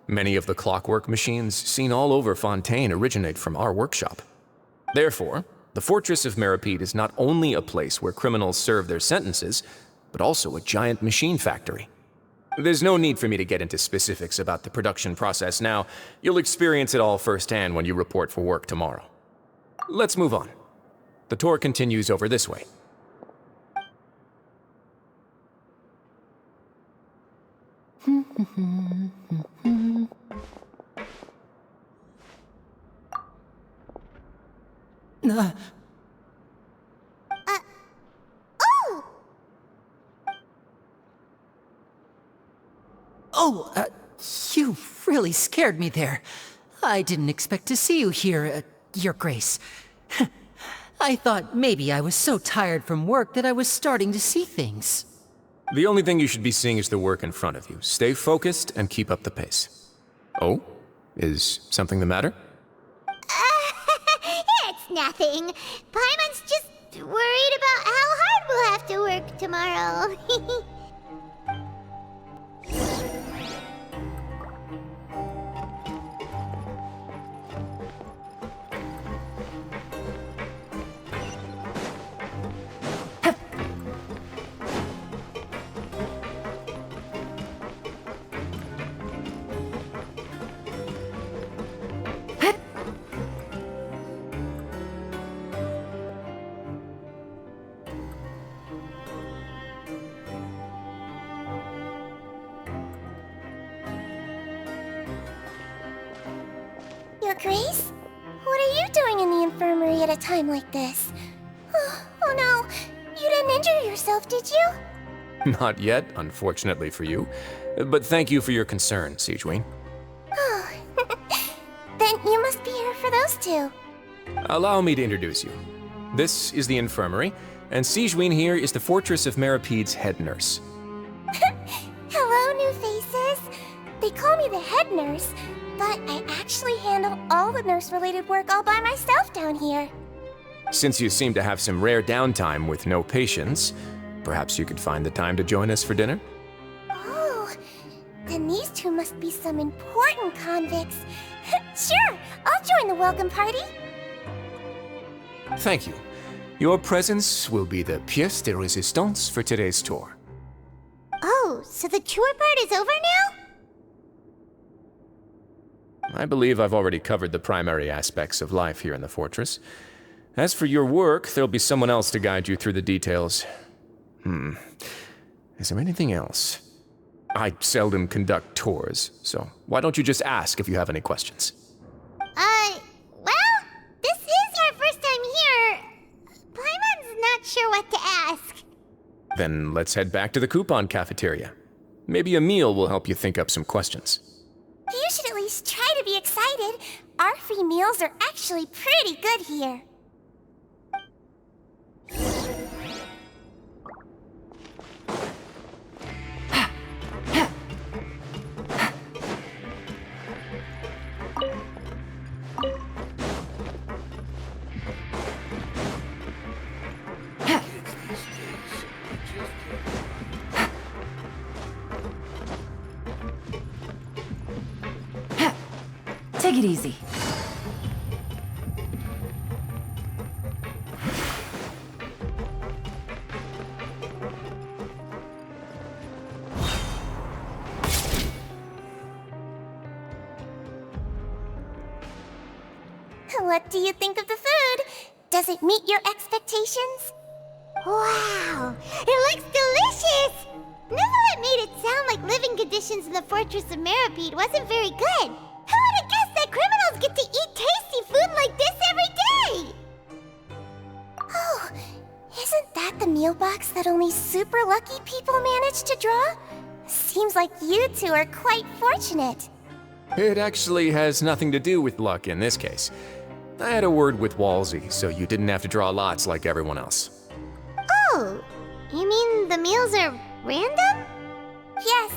many of the clockwork machines seen all over Fontaine originate from our workshop. Therefore, the Fortress of Meripede is not only a place where criminals serve their sentences, but also a giant machine factory. There's no need for me to get into specifics about the production process now. You'll experience it all firsthand when you report for work tomorrow. Let's move on. The tour continues over this way. You really scared me there. I didn't expect to see you here, Your Grace. I thought maybe I was so tired from work that I was starting to see things. The only thing you should be seeing is the work in front of you. Stay focused and keep up the pace. Oh? Is something the matter? It's nothing. Paimon's just worried about how hard we'll have to work tomorrow. Your Grace? What are you doing in the infirmary at a time like this? Oh no, you didn't injure yourself, did you? Not yet, unfortunately for you. But thank you for your concern, Siegeween. Oh, then you must be here for those two. Allow me to introduce you. This is the infirmary, and Sigewin here is the Fortress of Meripede's head nurse. Hello, new faces. They call me the head nurse, but I actually handle all the nurse-related work all by myself down here. Since you seem to have some rare downtime with no patients, perhaps you could find the time to join us for dinner? Oh, then these two must be some important convicts. Sure, I'll join the welcome party. Thank you. Your presence will be the pièce de résistance for today's tour. Oh, so the tour part is over now? I believe I've already covered the primary aspects of life here in the fortress. As for your work, there'll be someone else to guide you through the details. Is there anything else? I seldom conduct tours, so why don't you just ask if you have any questions? Well, this is our first time here. Paimon's not sure what to ask. Then let's head back to the coupon cafeteria. Maybe a meal will help you think up some questions. You should at least try to be excited. Our free meals are actually pretty good here. Take it easy. What do you think of the food? Does it meet your expectations? Wow, it looks delicious! Neverlet made it sound like living conditions in the Fortress of Meripede wasn't very good. Who would have guessed that criminals get to eat tasty food like this every day? Oh, isn't that the meal box that only super lucky people manage to draw? Seems like you two are quite fortunate. It actually has nothing to do with luck in this case. I had a word with Walsey, so you didn't have to draw lots like everyone else. Oh, you mean the meals are random? Yes,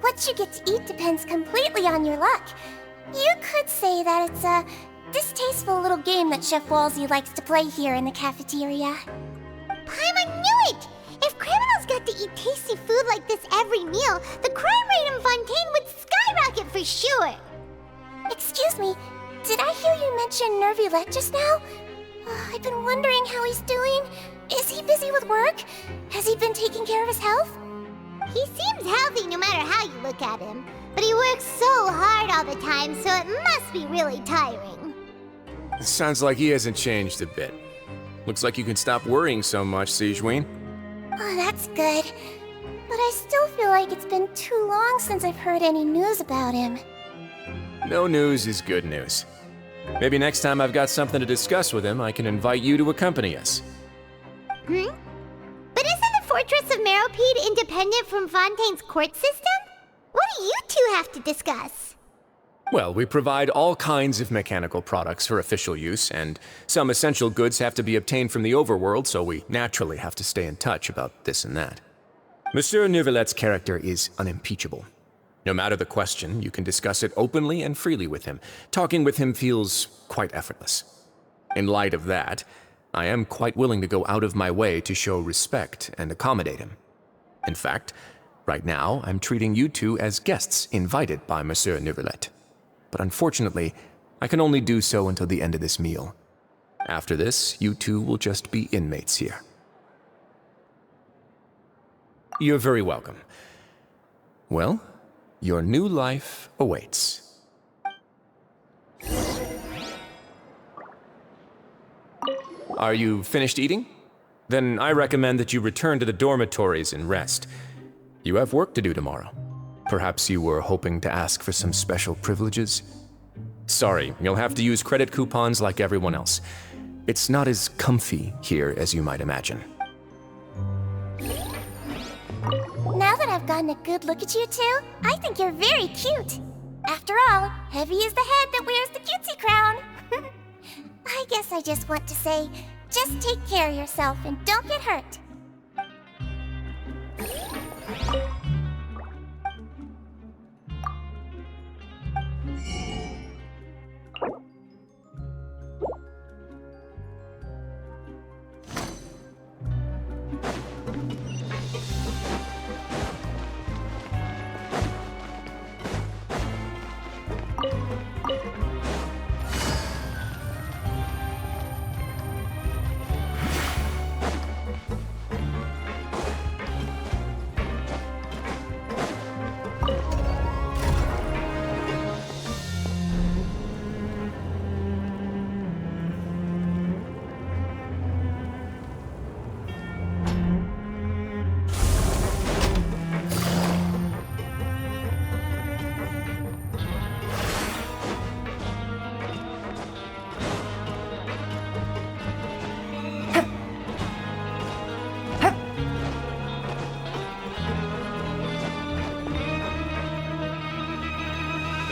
what you get to eat depends completely on your luck. You could say that it's a distasteful little game that Chef Walsey likes to play here in the cafeteria. Paimon knew it! If criminals got to eat tasty food like this every meal, the crime rate in Fontaine would skyrocket for sure! Excuse me, did I hear you mention Nervulette just now? I've been wondering how he's doing. Is he busy with work? Has he been taking care of his health? He seems healthy no matter how you look at him, but he works so hard all the time, so it must be really tiring. Sounds like he hasn't changed a bit. Looks like you can stop worrying so much, Sigewin. Oh, that's good. But I still feel like it's been too long since I've heard any news about him. No news is good news. Maybe next time I've got something to discuss with him, I can invite you to accompany us. But isn't the Fortress of Meripede independent from Fontaine's court system? What do you two have to discuss? Well, we provide all kinds of mechanical products for official use, and some essential goods have to be obtained from the overworld, so we naturally have to stay in touch about this and that. Monsieur Nervulette's character is unimpeachable. No matter the question, you can discuss it openly and freely with him. Talking with him feels quite effortless. In light of that, I am quite willing to go out of my way to show respect and accommodate him. In fact, right now, I'm treating you two as guests invited by Monsieur Nervulette. But unfortunately, I can only do so until the end of this meal. After this, you two will just be inmates here. You're very welcome. Well, your new life awaits. Are you finished eating? Then I recommend that you return to the dormitories and rest. You have work to do tomorrow. Perhaps you were hoping to ask for some special privileges? Sorry, you'll have to use credit coupons like everyone else. It's not as comfy here as you might imagine. Now that I've gotten a good look at you two, I think you're very cute. After all, Heavy is the head that wears the cutesy crown. I guess I just want to say, just take care of yourself and don't get hurt.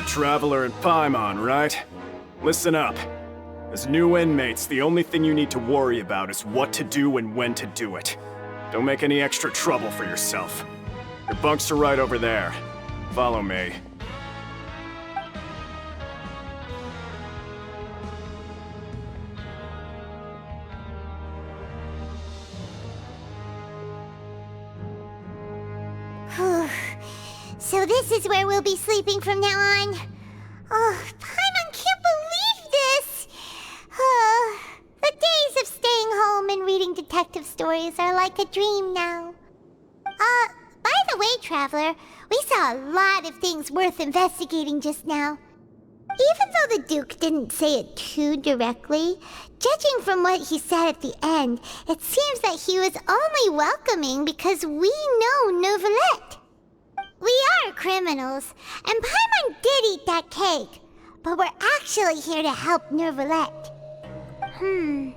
Traveler and Paimon, right? Listen up. As new inmates, the only thing you need to worry about is what to do and when to do it. Don't make any extra trouble for yourself. Your bunks are right over there. Follow me. So this is where we'll be sleeping from now on. Oh, Paimon can't believe this! The days of staying home and reading detective stories are like a dream now. By the way, Traveler, we saw a lot of things worth investigating just now. Even though the Duke didn't say it too directly, judging from what he said at the end, it seems that he was only welcoming because we know Neuvillette. We are criminals, and Paimon did eat that cake, but we're actually here to help Neuvillette. Is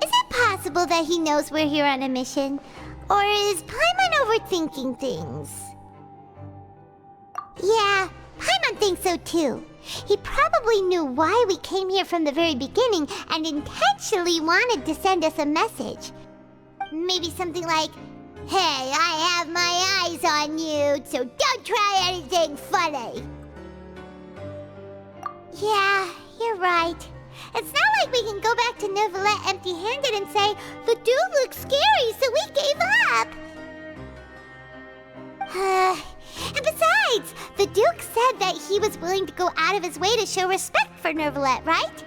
it possible that he knows we're here on a mission? Or is Paimon overthinking things? Yeah, Paimon thinks so too. He probably knew why we came here from the very beginning and intentionally wanted to send us a message. Maybe something like, "Hey, I have my eyes on you, so don't try anything funny." Yeah, you're right. It's not like we can go back to Neuvillette empty-handed and say, "The dude looks scary, so we gave up." And besides, the Duke said that he was willing to go out of his way to show respect for Neuvillette, right?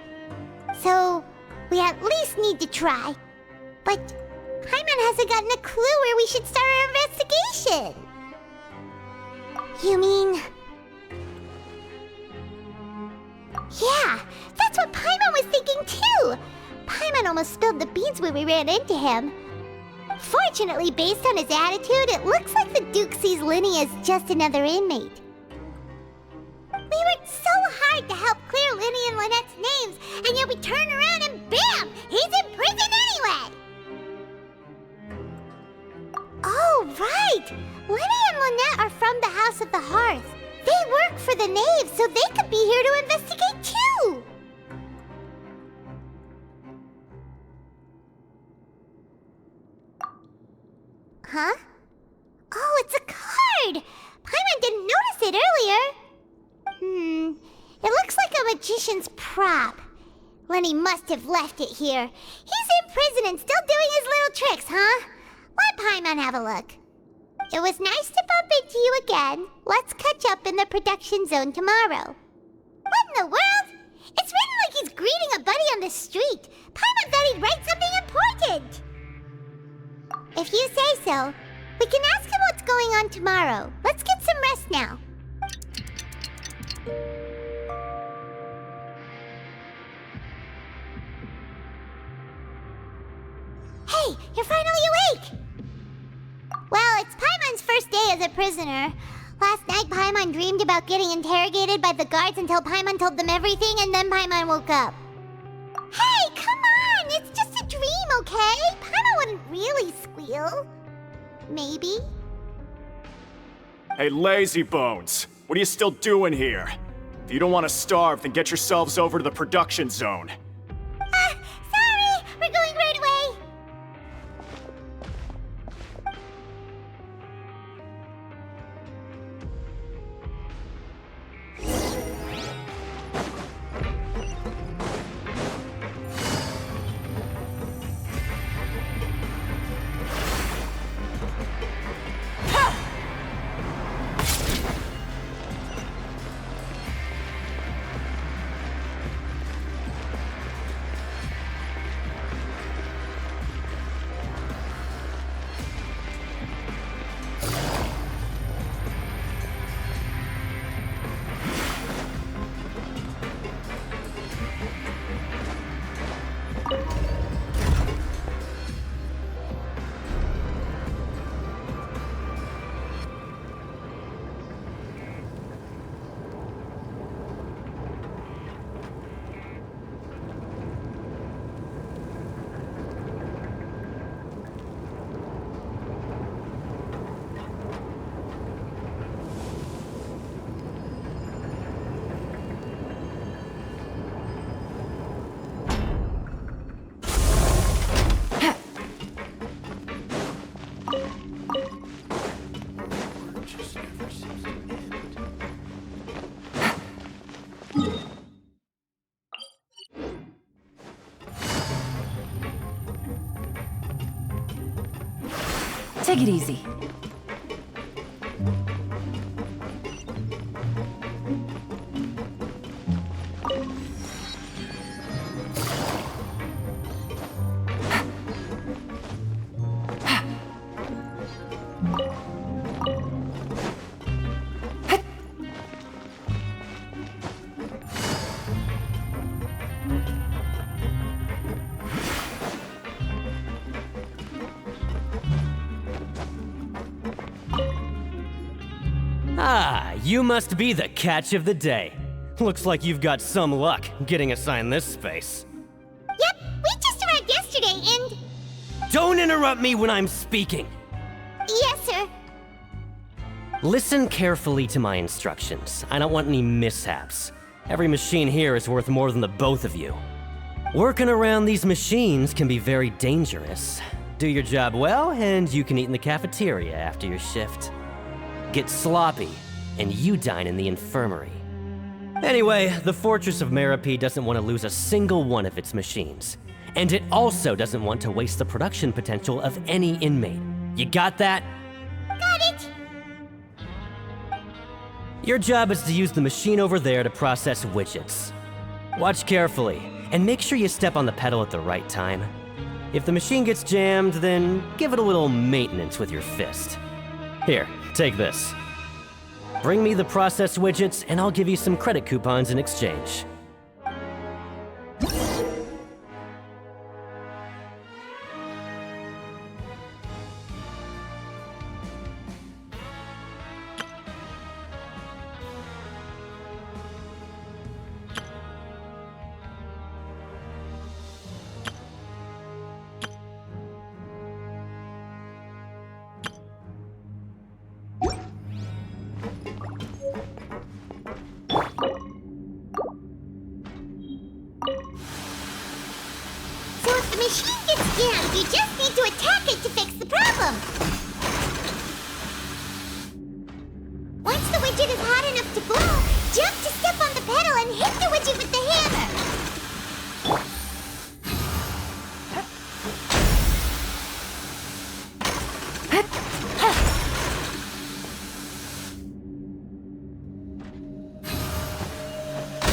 So, we at least need to try. But Paimon hasn't gotten a clue where we should start our investigation. You mean... Yeah, that's what Paimon was thinking too! Paimon almost spilled the beans when we ran into him. Fortunately, based on his attitude, it looks like the Duke sees Linny as just another inmate. We worked so hard to help clear Linny and Lynette's names, and yet we turn around and bam! He's in prison anyway! Oh, right! Linny and Lynette are from the House of the Hearth. They work for the Knave, so they could be here to investigate too! Huh? Oh, it's a card! Paimon didn't notice it earlier. It looks like a magician's prop. Lenny must have left it here. He's in prison and still doing his little tricks, huh? Let Paimon have a look. It was nice to bump into you again. Let's catch up in the production zone tomorrow. What in the world? It's written like he's greeting a buddy on the street. Paimon thought he'd write something important. If you say so, we can ask him what's going on tomorrow. Let's get some rest now. Hey, you're finally awake! Well, it's Paimon's first day as a prisoner. Last night, Paimon dreamed about getting interrogated by the guards until Paimon told them everything, and then Paimon woke up. Hey, come on! It's just a dream, okay? Paimon wouldn't really squeal. Maybe. Hey, lazy bones! What are you still doing here? If you don't want to starve, then get yourselves over to the production zone. Take it easy. Ah, you must be the catch of the day. Looks like you've got some luck getting assigned this space. Yep, we just arrived yesterday and... Don't interrupt me when I'm speaking! Yes, sir. Listen carefully to my instructions. I don't want any mishaps. Every machine here is worth more than the both of you. Working around these machines can be very dangerous. Do your job well, and you can eat in the cafeteria after your shift. Get sloppy, and you dine in the infirmary. Anyway, the Fortress of Meropide doesn't want to lose a single one of its machines. And it also doesn't want to waste the production potential of any inmate. You got that? Got it. Your job is to use the machine over there to process widgets. Watch carefully, and make sure you step on the pedal at the right time. If the machine gets jammed, then give it a little maintenance with your fist. Here, take this. Bring me the processed widgets, and I'll give you some credit coupons in exchange. So if the machine gets jammed, you just need to attack it to fix the problem. Once the widget is hot enough to blow, jump to step on the pedal and hit the widget with the hammer.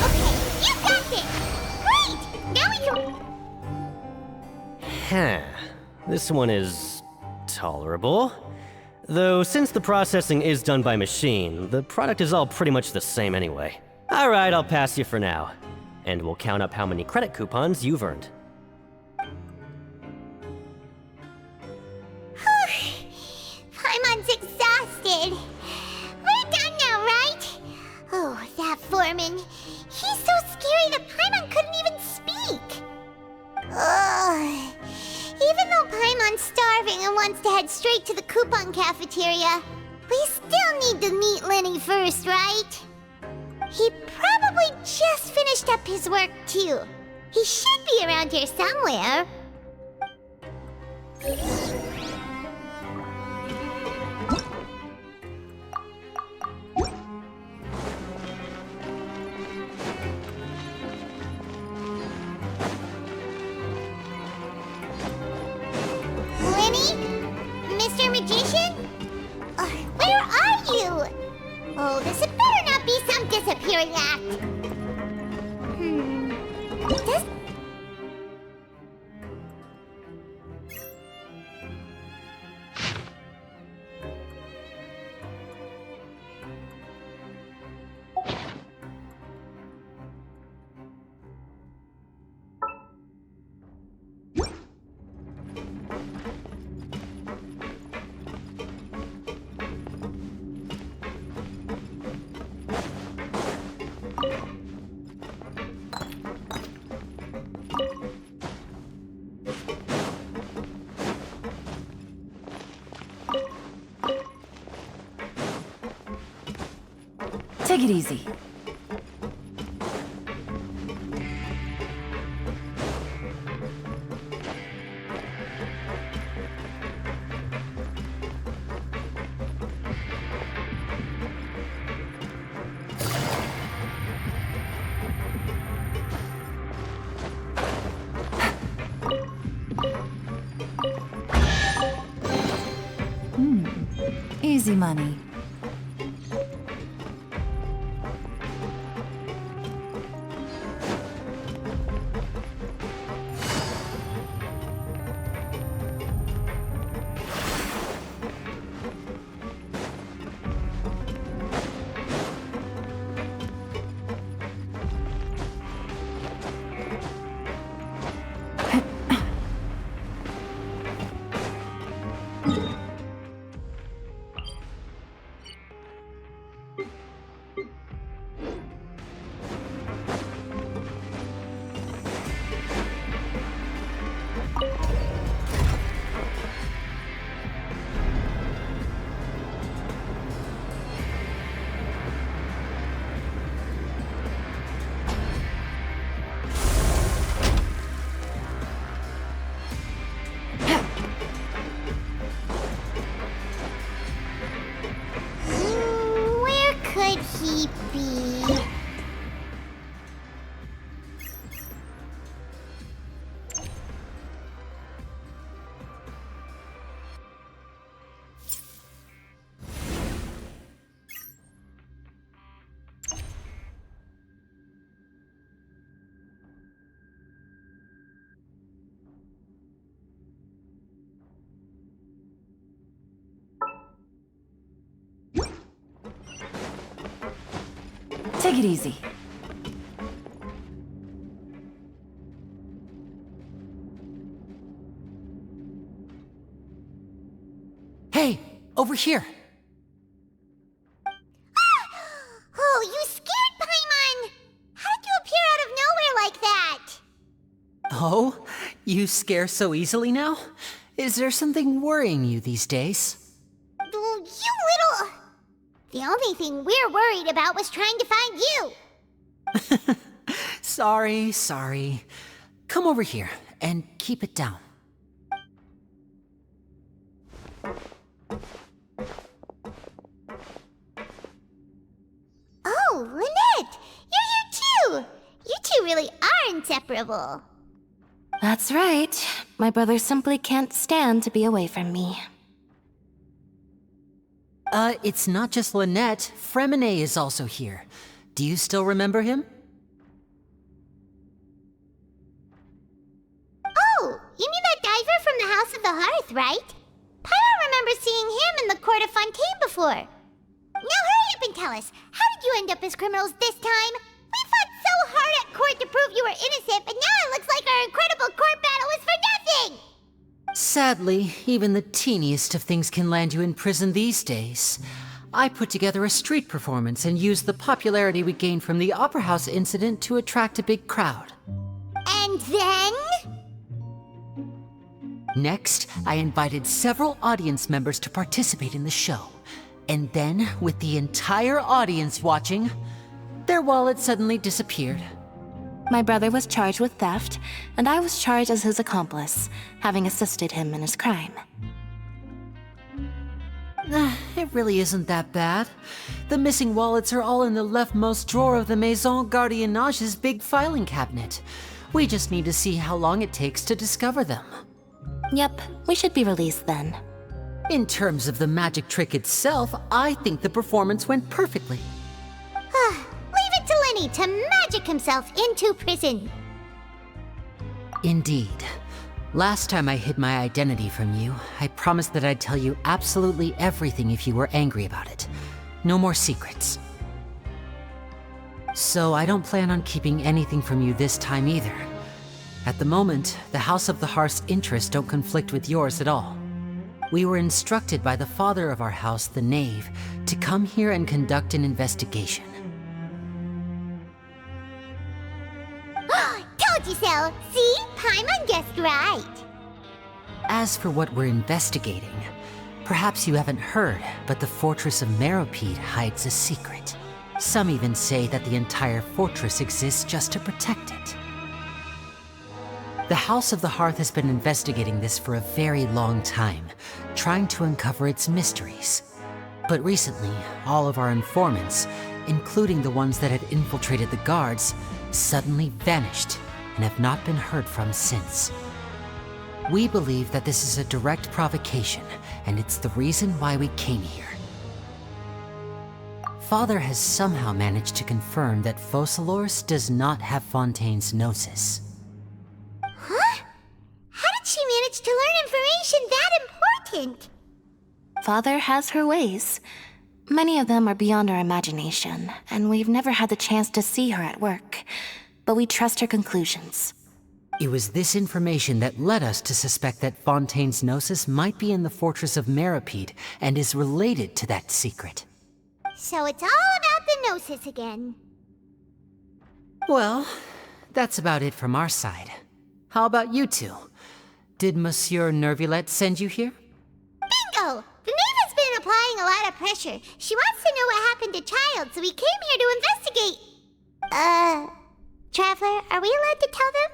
Okay, you got it! Great! Now we can... Huh. This one is tolerable. Though since the processing is done by machine, the product is all pretty much the same anyway. Alright, I'll pass you for now. And we'll count up how many credit coupons you've earned. Paimon's exhausted. We're done now, right? Oh, that foreman. He's so scary that Paimon couldn't even speak. Ugh. Even though Paimon's starving and wants to head straight to the coupon cafeteria, we still need to meet Lenny first, right? He probably just finished up his work, too. He should be around here somewhere. Lenny? Mr. Magician? Where are you? Oh, this had better not be some disappearing act. Does... Take it easy. Easy money. Where could he be? Take it easy. Hey, over here. Oh, you scared Paimon! How did you appear out of nowhere like that? Oh, you scare so easily now? Is there something worrying you these days? You little... The only thing we're worried about was trying to find you. Sorry. Come over here and keep it down. Oh, Lynette! You're here too! You two really are inseparable. That's right. My brother simply can't stand to be away from me. It's not just Lynette. Fremine is also here. Do you still remember him? Oh, you mean that diver from the House of the Hearth, right? Paimon remembers seeing him in the Court of Fontaine before. Now hurry up and tell us, how did you end up as criminals this time? We fought so hard at court to prove you were innocent, but now it looks like our incredible court battle was for nothing! Sadly, even the teeniest of things can land you in prison these days. I put together a street performance and used the popularity we gained from the Opera House incident to attract a big crowd. And then? Next, I invited several audience members to participate in the show. And then, with the entire audience watching, their wallet suddenly disappeared. My brother was charged with theft, and I was charged as his accomplice, having assisted him in his crime. It really isn't that bad. The missing wallets are all in the leftmost drawer of the Maison Gardiennage's big filing cabinet. We just need to see how long it takes to discover them. Yep, we should be released then. In terms of the magic trick itself, I think the performance went perfectly. Leave it to Lenny to magic himself into prison. Indeed. Last time I hid my identity from you, I promised that I'd tell you absolutely everything if you were angry about it. No more secrets. So I don't plan on keeping anything from you this time either. At the moment, the House of the Hearth's interests don't conflict with yours at all. We were instructed by the father of our house, the Knave, to come here and conduct an investigation. Told you so! See? Paimon guessed right. As for what we're investigating, perhaps you haven't heard, but the fortress of Meropide hides a secret. Some even say that the entire fortress exists just to protect it. The House of the Hearth has been investigating this for a very long time, trying to uncover its mysteries. But recently, all of our informants, including the ones that had infiltrated the guards, suddenly vanished and have not been heard from since. We believe that this is a direct provocation, and it's the reason why we came here. Father has somehow managed to confirm that Focalors does not have Fontaine's gnosis. Huh? How did she manage to learn information that important? Father has her ways. Many of them are beyond our imagination, and we've never had the chance to see her at work. But we trust her conclusions. It was this information that led us to suspect that Fontaine's gnosis might be in the fortress of Meripede and is related to that secret. So it's all about the Gnosis again. Well, that's about it from our side. How about you two? Did Monsieur Nervulette send you here? Bingo! The maid has been applying a lot of pressure. She wants to know what happened to Child, so we came here to investigate. Traveler, are we allowed to tell them?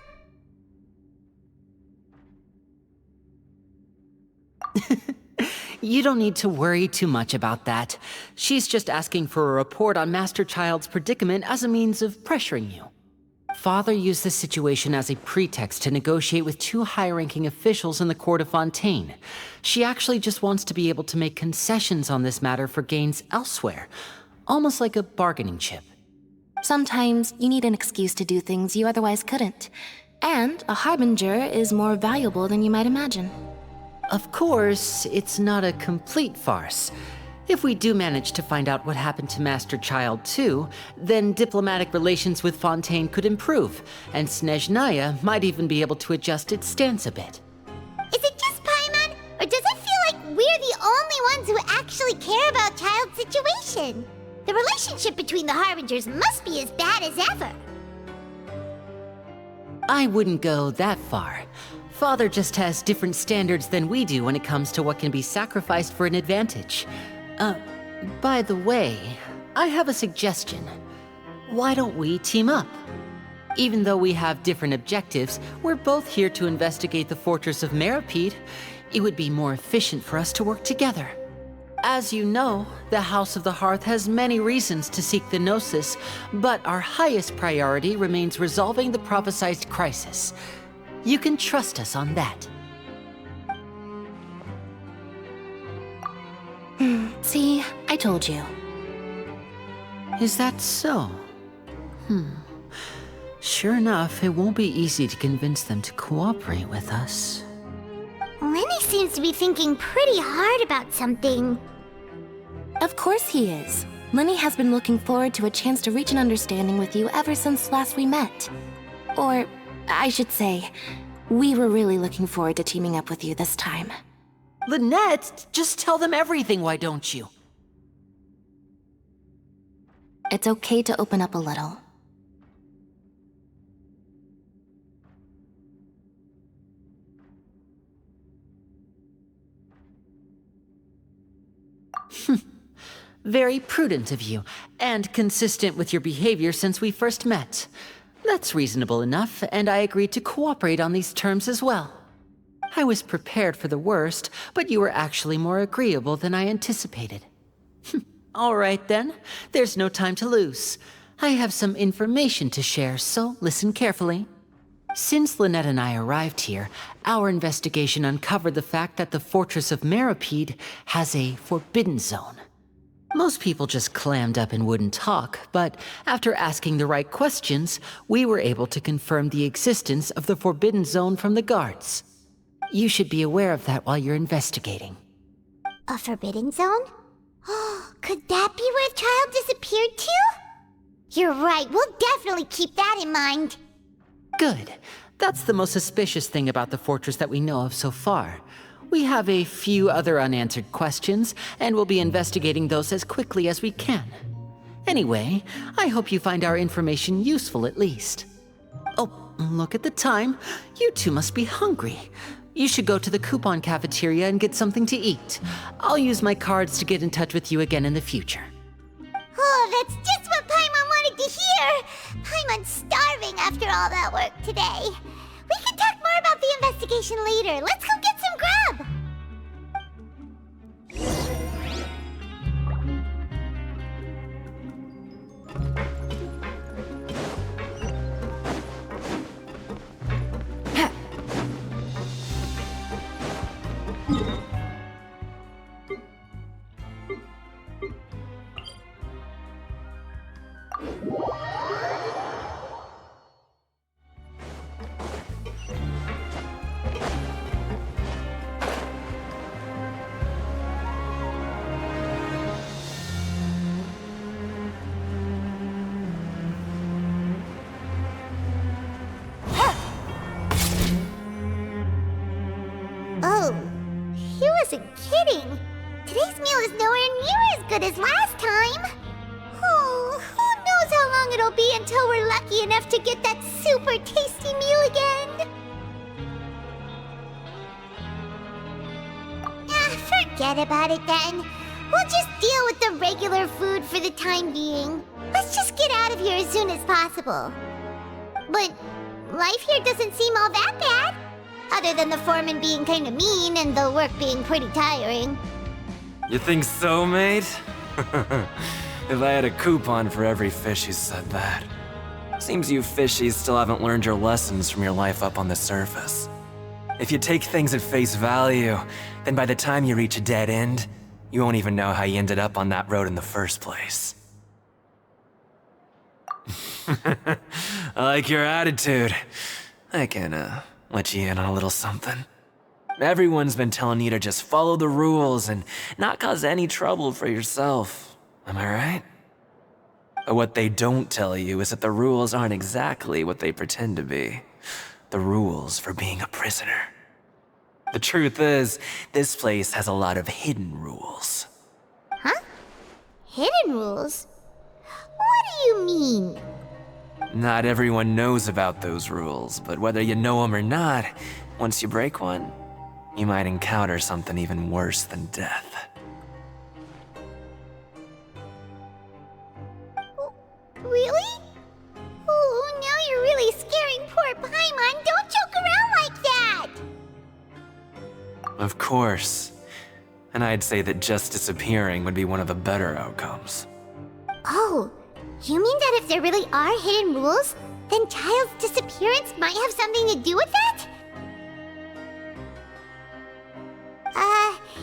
You don't need to worry too much about that. She's just asking for a report on Master Child's predicament as a means of pressuring you. Father used this situation as a pretext to negotiate with two high-ranking officials in the court of Fontaine. She actually just wants to be able to make concessions on this matter for gains elsewhere, almost like a bargaining chip. Sometimes you need an excuse to do things you otherwise couldn't. And a harbinger is more valuable than you might imagine. Of course, it's not a complete farce. If we do manage to find out what happened to Master Child too, then diplomatic relations with Fontaine could improve, and Snezhnaya might even be able to adjust its stance a bit. Is it just Paimon, or does it feel like we're the only ones who actually care about Child's situation? The relationship between the Harbingers must be as bad as ever. I wouldn't go that far. Father just has different standards than we do when it comes to what can be sacrificed for an advantage. By the way, I have a suggestion. Why don't we team up? Even though we have different objectives, we're both here to investigate the fortress of Meripede. It would be more efficient for us to work together. As you know, the House of the Hearth has many reasons to seek the Gnosis, but our highest priority remains resolving the prophesized crisis. You can trust us on that. See, I told you. Is that so? Sure enough, it won't be easy to convince them to cooperate with us. Lenny seems to be thinking pretty hard about something. Of course he is. Lenny has been looking forward to a chance to reach an understanding with you ever since last we met. Or, I should say, we were really looking forward to teaming up with you this time. Lynette, just tell them everything, why don't you? It's okay to open up a little. Very prudent of you, and consistent with your behavior since we first met. That's reasonable enough, and I agreed to cooperate on these terms as well. I was prepared for the worst, but you were actually more agreeable than I anticipated. All right then, there's no time to lose. I have some information to share, so listen carefully. Since Lynette and I arrived here, our investigation uncovered the fact that the Fortress of Meripede has a forbidden zone. Most people just clammed up and wouldn't talk, but after asking the right questions, we were able to confirm the existence of the forbidden zone from the guards. You should be aware of that while you're investigating. A forbidden zone? Could that be where Child disappeared to? You're right, we'll definitely keep that in mind. Good. That's the most suspicious thing about the fortress that we know of so far. We have a few other unanswered questions, and we'll be investigating those as quickly as we can. Anyway, I hope you find our information useful at least. Oh, look at the time. You two must be hungry. You should go to the coupon cafeteria and get something to eat. I'll use my cards to get in touch with you again in the future. Oh, that's just what Paimon wanted to hear! Paimon's starving after all that work today. We can talk more about the investigation later. Let's go get some grub! Oh, he wasn't kidding. Today's meal is nowhere near as good as last time. Oh, who knows how long it'll be until we're lucky enough to get that super tasty meal again. Forget about it then. We'll just deal with the regular food for the time being. Let's just get out of here as soon as possible. But life here doesn't seem all that bad. Other than the foreman being kind of mean and the work being pretty tiring. You think so, mate? If I had a coupon for every fish who said that. Seems you fishies still haven't learned your lessons from your life up on the surface. If you take things at face value, then by the time you reach a dead end, you won't even know how you ended up on that road in the first place. I like your attitude. I can, let you in on a little something. Everyone's been telling you to just follow the rules and not cause any trouble for yourself. Am I right? But what they don't tell you is that the rules aren't exactly what they pretend to be. The rules for being a prisoner. The truth is, this place has a lot of hidden rules. Huh? Hidden rules? What do you mean? Not everyone knows about those rules, but whether you know them or not, once you break one, you might encounter something even worse than death. Really? Oh, now you're really scaring poor Paimon. Don't joke around like that! Of course. And I'd say that just disappearing would be one of the better outcomes. Oh, you mean that if there really are hidden rules, then Child's disappearance might have something to do with that?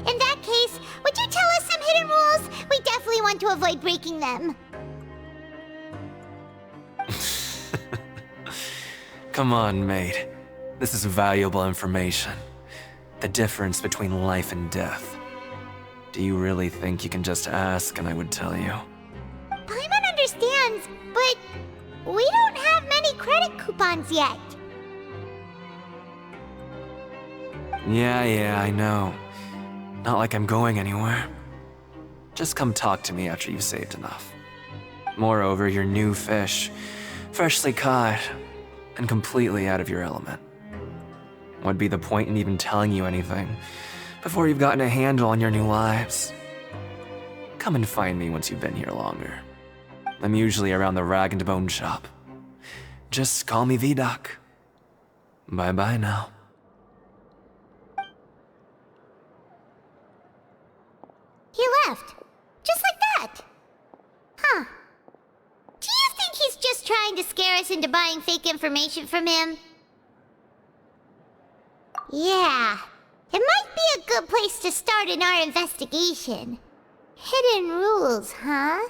In that case, would you tell us some hidden rules? We definitely want to avoid breaking them. Come on, mate. This is valuable information. The difference between life and death. Do you really think you can just ask and I would tell you? Paimon understands, but we don't have many credit coupons yet. Yeah, I know. Not like I'm going anywhere. Just come talk to me after you've saved enough. Moreover, you're new fish, freshly caught, and completely out of your element. What'd be the point in even telling you anything before you've gotten a handle on your new lives? Come and find me once you've been here longer. I'm usually around the rag and bone shop. Just call me Vidoc. Bye-bye now. He left. Just like that. Huh. Do you think he's just trying to scare us into buying fake information from him? Yeah. It might be a good place to start in our investigation. Hidden rules, huh?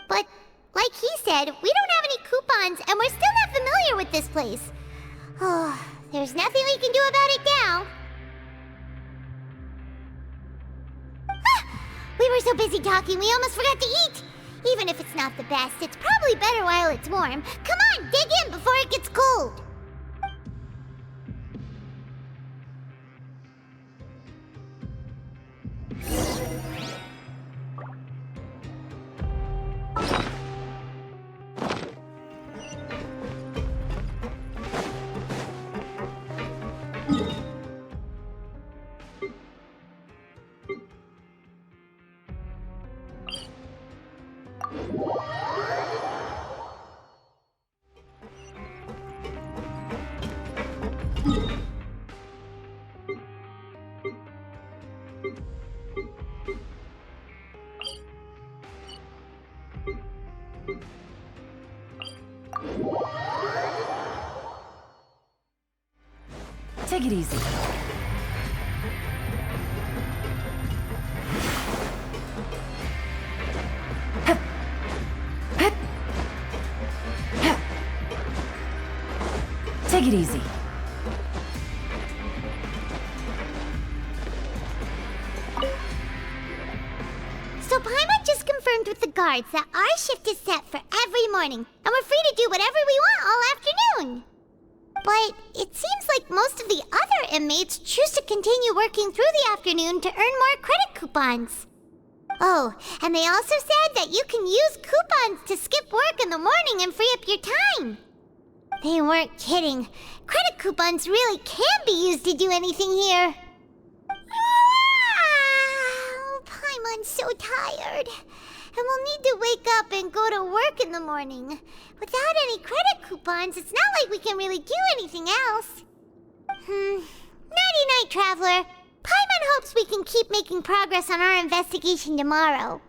But, like he said, we don't have any coupons and we're still not familiar with this place. Oh, there's nothing we can do about it now. We were so busy talking, we almost forgot to eat! Even if it's not the best, it's probably better while it's warm. Come on, dig in before it gets cold! Take it easy. Take it easy. So Paimon just confirmed with the guards that our shift is set for every morning, and we're free to do whatever we want all afternoon. But it seems like most of the other inmates choose to continue working through the afternoon to earn more credit coupons. Oh, and they also said that you can use coupons to skip work in the morning and free up your time. They weren't kidding. Credit coupons really can be used to do anything here. Paimon's so tired. And we'll need to wake up and go to work in the morning. Without any credit coupons, it's not like we can really do anything else. Nighty-night, Traveler. Paimon hopes we can keep making progress on our investigation tomorrow.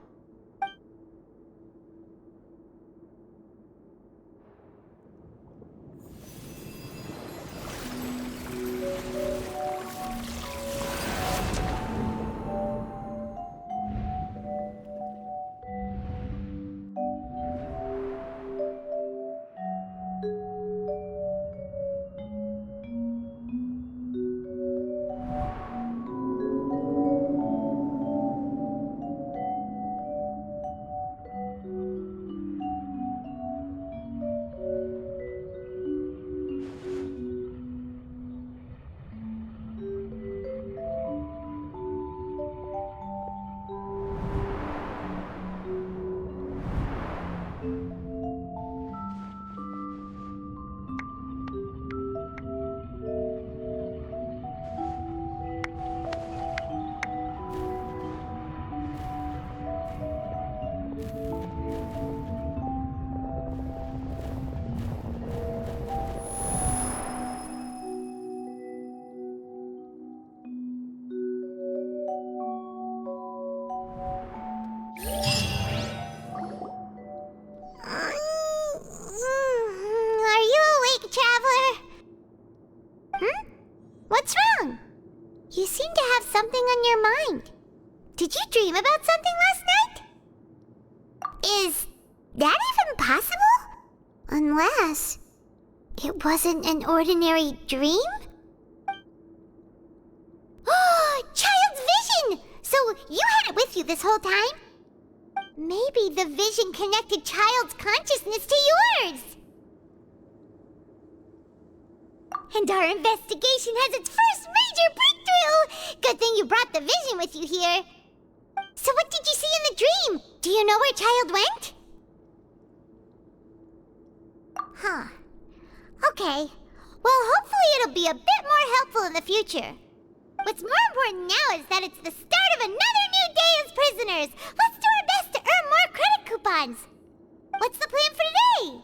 What's wrong? You seem to have something on your mind. Did you dream about something last night? Is that even possible? Unless it wasn't an ordinary dream? Oh, Child's vision! So you had it with you this whole time? Maybe the vision connected Child's consciousness to yours. And our investigation has its first major breakthrough! Good thing you brought the vision with you here. So what did you see in the dream? Do you know where Child went? Huh. Okay. Well, hopefully it'll be a bit more helpful in the future. What's more important now is that it's the start of another new day as prisoners. Let's do our best to earn more credit coupons. What's the plan for today?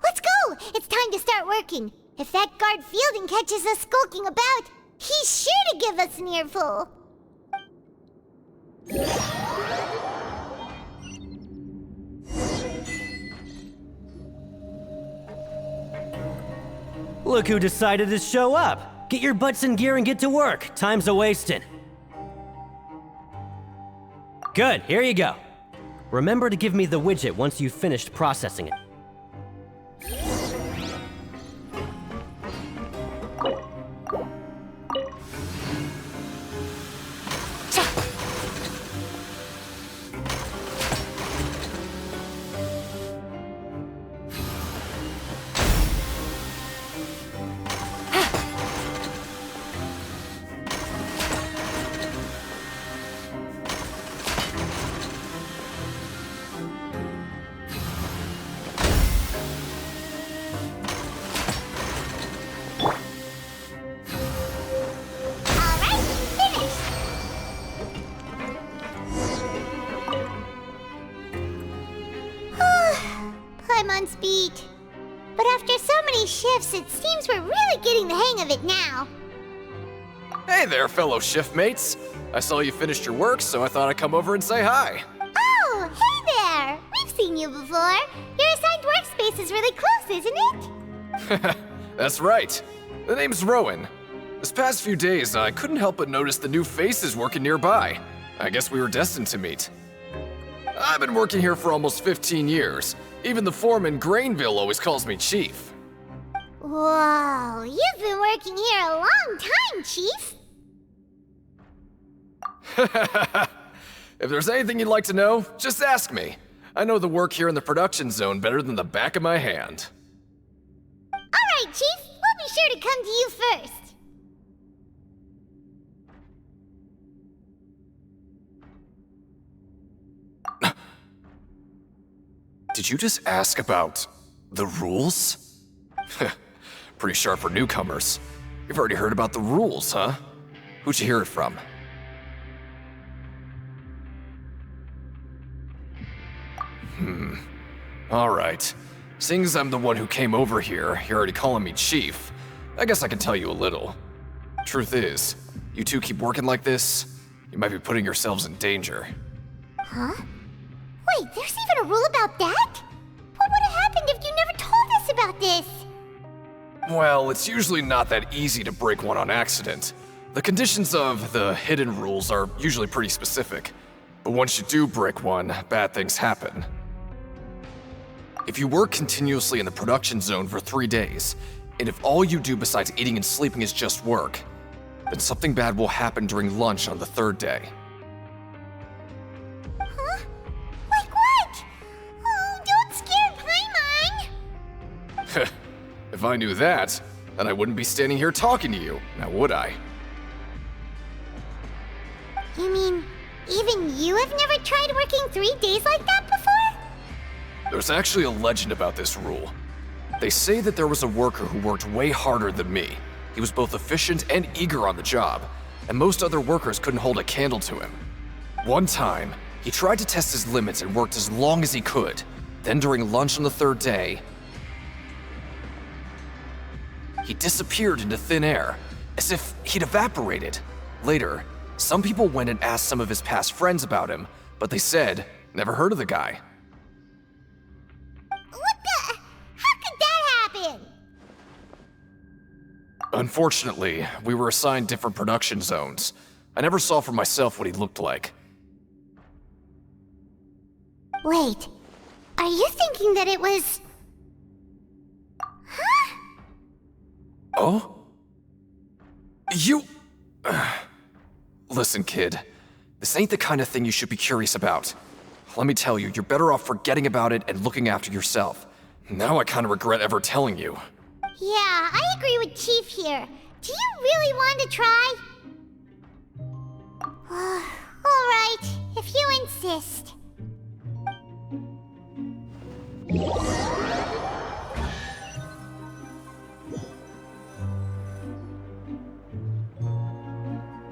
Let's go! It's time to start working. If that guard Fielding catches us skulking about, he's sure to give us an earful. Look who decided to show up! Get your butts in gear and get to work. Time's a-wasting. Good, here you go. Remember to give me the widget once you've finished processing it. Beat. But after so many shifts, it seems we're really getting the hang of it now. Hey there, fellow shiftmates. I saw you finished your work, so I thought I'd come over and say hi. Oh, hey there! We've seen you before. Your assigned workspace is really close, isn't it? That's right. The name's Rowan. This past few days, I couldn't help but notice the new faces working nearby. I guess we were destined to meet. I've been working here for almost 15 years. Even the foreman, Grainville, always calls me Chief. Whoa, you've been working here a long time, Chief. If there's anything you'd like to know, just ask me. I know the work here in the production zone better than the back of my hand. Alright, Chief. We'll be sure to come to you first. Did you just ask about the rules? Pretty sharp for newcomers. You've already heard about the rules, huh? Who'd you hear it from? Alright. Seeing as I'm the one who came over here, you're already calling me Chief. I guess I can tell you a little. Truth is, you two keep working like this, you might be putting yourselves in danger. Huh? Wait, there's even a rule about that? What would have happened if you never told us about this? Well, it's usually not that easy to break one on accident. The conditions of the hidden rules are usually pretty specific. But once you do break one, bad things happen. If you work continuously in the production zone for 3 days, and if all you do besides eating and sleeping is just work, then something bad will happen during lunch on the 3rd day. Huh? Like what? Oh, don't scare Paimon! If I knew that, then I wouldn't be standing here talking to you, now would I? You mean, even you have never tried working 3 days like that before? There's actually a legend about this rule. They say that there was a worker who worked way harder than me. He was both efficient and eager on the job, and most other workers couldn't hold a candle to him. One time, he tried to test his limits and worked as long as he could. Then during lunch on the 3rd day, he disappeared into thin air, as if he'd evaporated. Later, some people went and asked some of his past friends about him, but they said, never heard of the guy. What the? How could that happen? Unfortunately, we were assigned different production zones. I never saw for myself what he looked like. Wait, are you thinking that it was... Huh? Oh? You... Listen, kid. This ain't the kind of thing you should be curious about. Let me tell you, you're better off forgetting about it and looking after yourself. Now I kind of regret ever telling you. Yeah, I agree with Chief here. Do you really want to try? Alright, if you insist.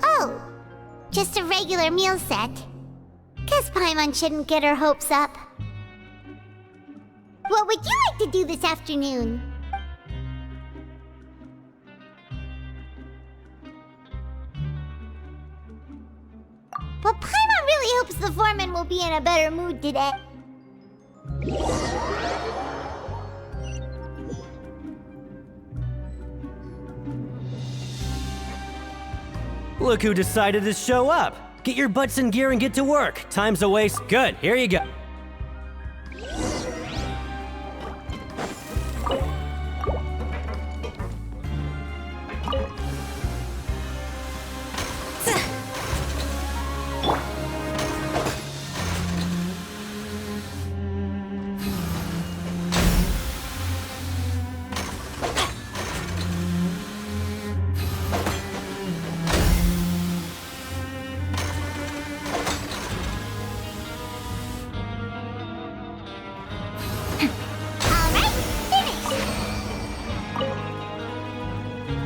Oh, just a regular meal set. Guess Paimon shouldn't get her hopes up. What would you like to do this afternoon? But Paimon really hopes the foreman will be in a better mood today. Look who decided to show up. Get your butts in gear and get to work. Time's a waste. Good, here you go.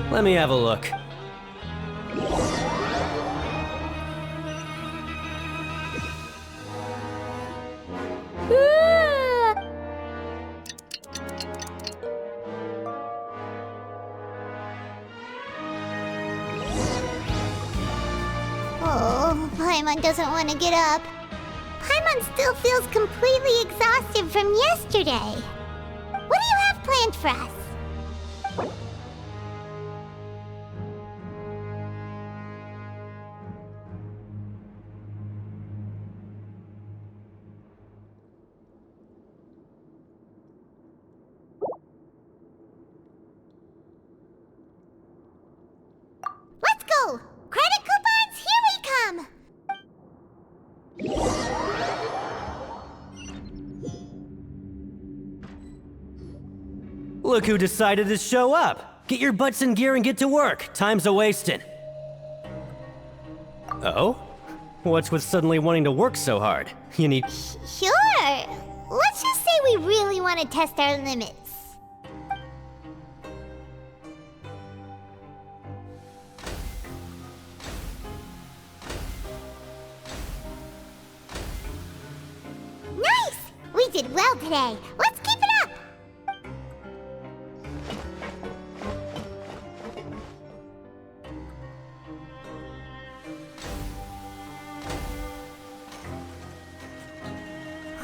Let me have a look. Oh, Paimon doesn't want to get up. Paimon still feels completely exhausted from yesterday. What do you have planned for us? Let's go! Credit coupons, here we come! look who decided to show up. Get your butts in gear and get to work. Time's a-wasting. Oh? What's with suddenly wanting to work so hard? You need... Sure. Let's just say we really want to test our limits. Nice! We did well today. Let's keep it up!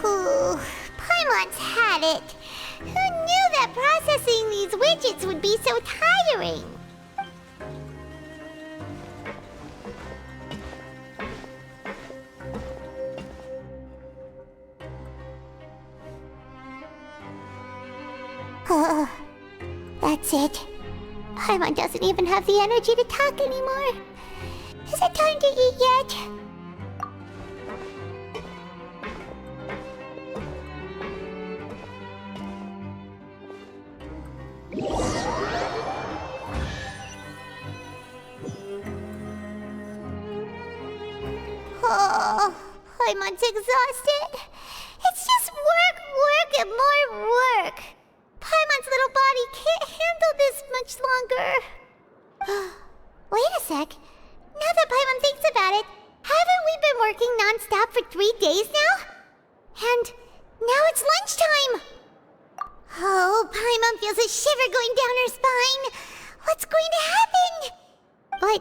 Whew, Paimon's had it. Who knew that processing these widgets would be so tiring? That's it. Paimon doesn't even have the energy to talk anymore. Is it time to eat yet? Oh, Paimon's exhausted. It's just work, work, and more work. Paimon's little body can't handle this much longer. Wait a sec. Now that Paimon thinks about it, haven't we been working non-stop for 3 days now? And now it's lunchtime. Oh, Paimon feels a shiver going down her spine. What's going to happen? But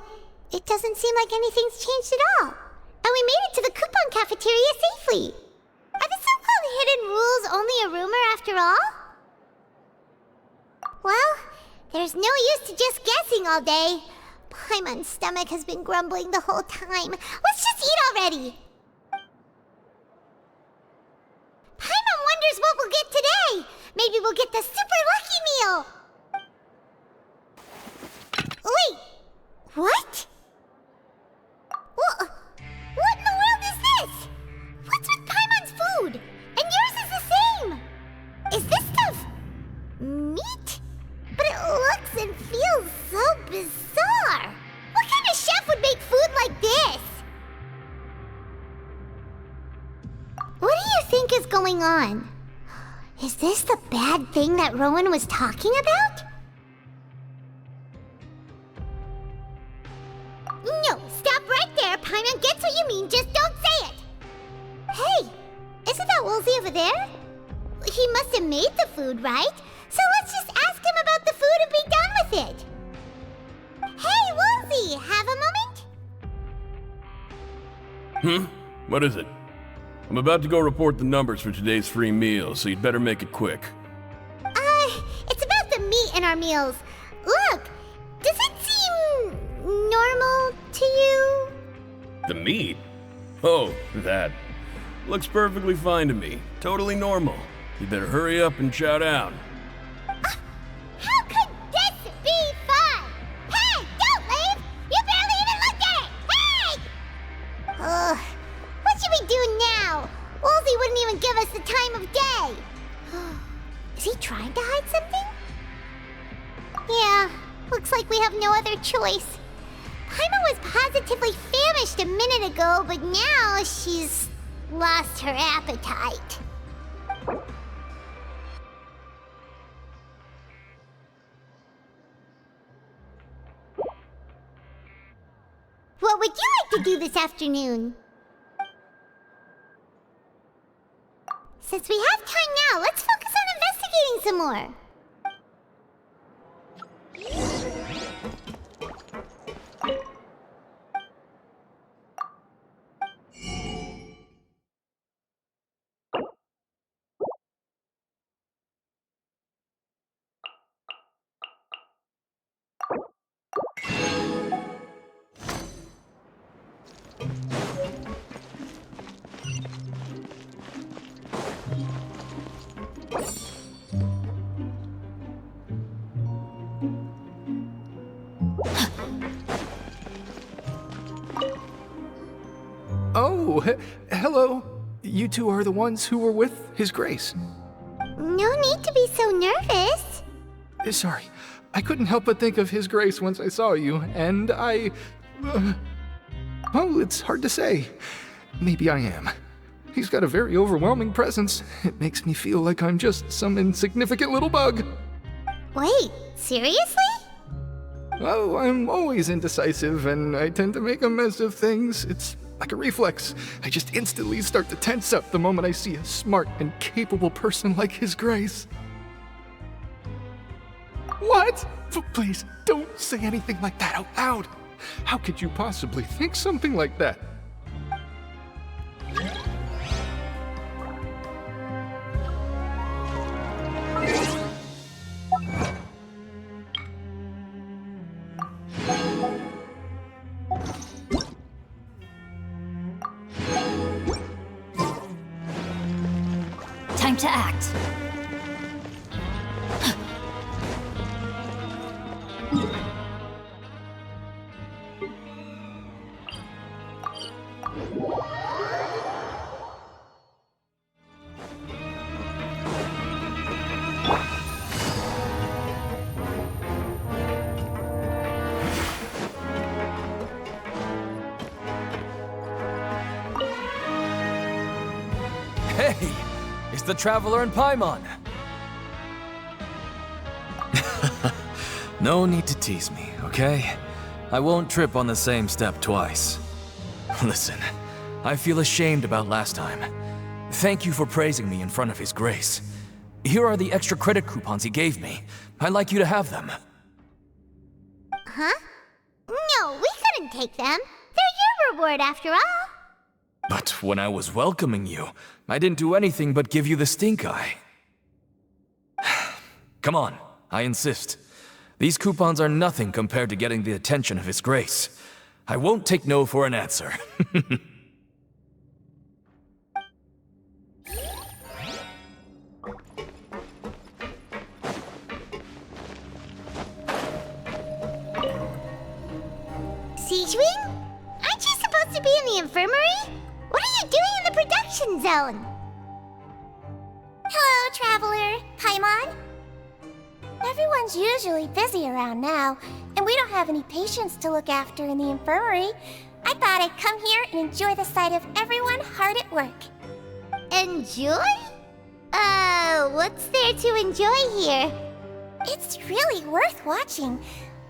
it doesn't seem like anything's changed at all. And we made it to the coupon cafeteria safely. Are the so-called hidden rules only a rumor after all? Well, there's no use to just guessing all day. Paimon's stomach has been grumbling the whole time. Let's just eat already! Paimon wonders what we'll get today! Maybe we'll get the super lucky meal! Wait! What? What in the world is this? What's with Paimon's food? And yours is the same! Is this stuff... meat? But it looks and feels so bizarre! What kind of chef would make food like this? What do you think is going on? Is this the bad thing that Rowan was talking about? No, stop right there! Paimon gets what you mean, just don't say it! Hey, isn't that Woolsey over there? He must have made the food, right? So let's just ask him about the food and be done with it! Hey, Woolsey, have a moment? What is it? I'm about to go report the numbers for today's free meal, so you'd better make it quick. It's about the meat in our meals. Look, does it seem normal to you? The meat? Oh, that. Looks perfectly fine to me. Totally normal. You better hurry up and chow down. How could this be fun? Hey, don't leave! You barely even looked at it! Hey! What should we do now? Woolsey wouldn't even give us the time of day. Is he trying to hide something? Yeah, looks like we have no other choice. Paimon was positively famished a minute ago, but now she's lost her appetite. What would you like to do this afternoon? Since we have time now, let's focus on investigating some more. Oh, hello. You two are the ones who were with His Grace. No need to be so nervous. Sorry. I couldn't help but think of His Grace once I saw you, and well, it's hard to say. Maybe I am. He's got a very overwhelming presence. It makes me feel like I'm just some insignificant little bug. Wait, seriously? Oh, I'm always indecisive, and I tend to make a mess of things. It's like a reflex. I just instantly start to tense up the moment I see a smart and capable person like His Grace. What? Please, don't say anything like that out loud. How could you possibly think something like that? Time to act. Hey! It's the Traveler and Paimon! No need to tease me, okay? I won't trip on the same step twice. Listen, I feel ashamed about last time. Thank you for praising me in front of His Grace. Here are the extra credit coupons he gave me. I'd like you to have them. Huh? No, we couldn't take them. They're your reward after all. But when I was welcoming you, I didn't do anything but give you the stink eye. Come on, I insist. These coupons are nothing compared to getting the attention of His Grace. I won't take no for an answer. Siegewing? Aren't you supposed to be in the infirmary? What are you doing in the production zone? Hello, Traveler. Paimon? Everyone's usually busy around now, and we don't have any patients to look after in the infirmary. I thought I'd come here and enjoy the sight of everyone hard at work. Enjoy? What's there to enjoy here? It's really worth watching.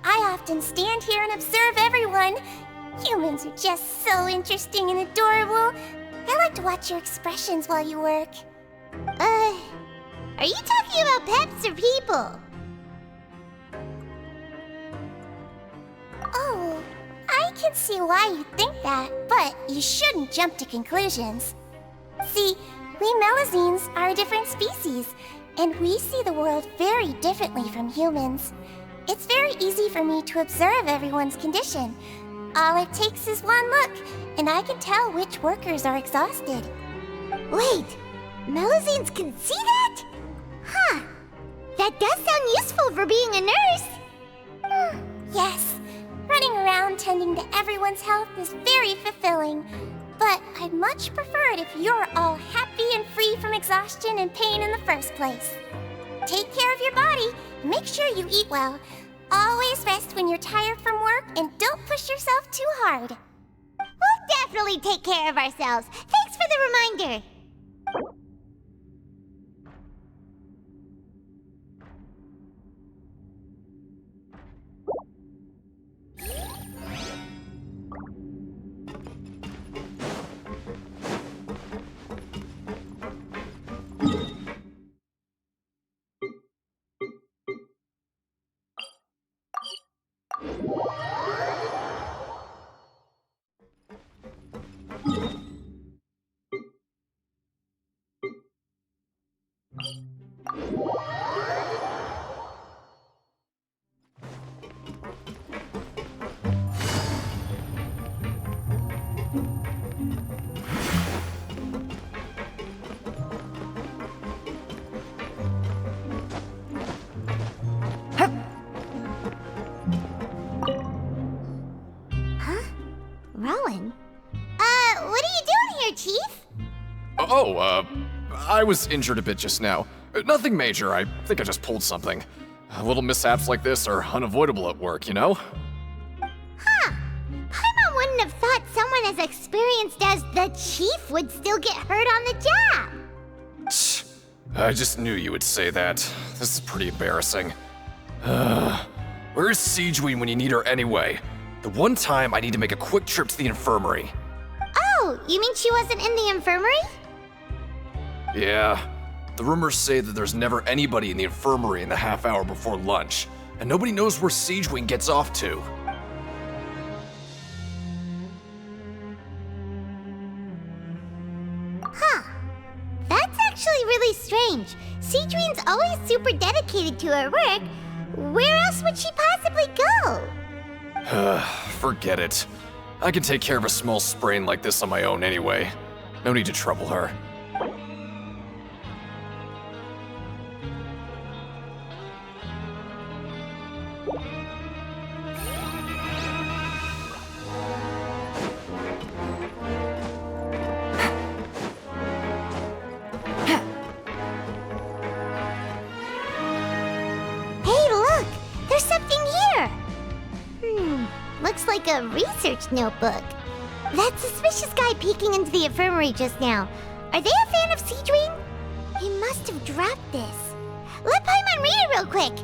I often stand here and observe everyone. Humans are just so interesting and adorable. I like to watch your expressions while you work. Are you talking about pets or people? Oh, I can see why you think that, but you shouldn't jump to conclusions. See, we Melazines are a different species, and we see the world very differently from humans. It's very easy for me to observe everyone's condition. All it takes is one look, and I can tell which workers are exhausted. Wait, Melazines can see that? Huh. That does sound useful for being a nurse. Yes, running around tending to everyone's health is very fulfilling. But I'd much prefer it if you're all happy and free from exhaustion and pain in the first place. Take care of your body, and make sure you eat well. Always rest when you're tired from work, and don't push yourself too hard. We'll definitely take care of ourselves. Thanks for the reminder. Rowan? What are you doing here, Chief? I was injured a bit just now. Nothing major, I think I just pulled something. Little mishaps like this are unavoidable at work, you know? Huh. Paimon wouldn't have thought someone as experienced as the Chief would still get hurt on the job. I just knew you would say that. This is pretty embarrassing. Where's Siegeween when you need her anyway? The one time I need to make a quick trip to the infirmary. Oh, you mean she wasn't in the infirmary? Yeah. The rumors say that there's never anybody in the infirmary in the half hour before lunch, and nobody knows where Siegeween gets off to. Huh. That's actually really strange. Siegeween's always super dedicated to her work. Where else would she possibly go? Forget it. I can take care of a small sprain like this on my own anyway. No need to trouble her. Looks like a research notebook. That suspicious guy peeking into the infirmary just now. Are they a fan of Siegeween? He must have dropped this. Let Paimon read it real quick.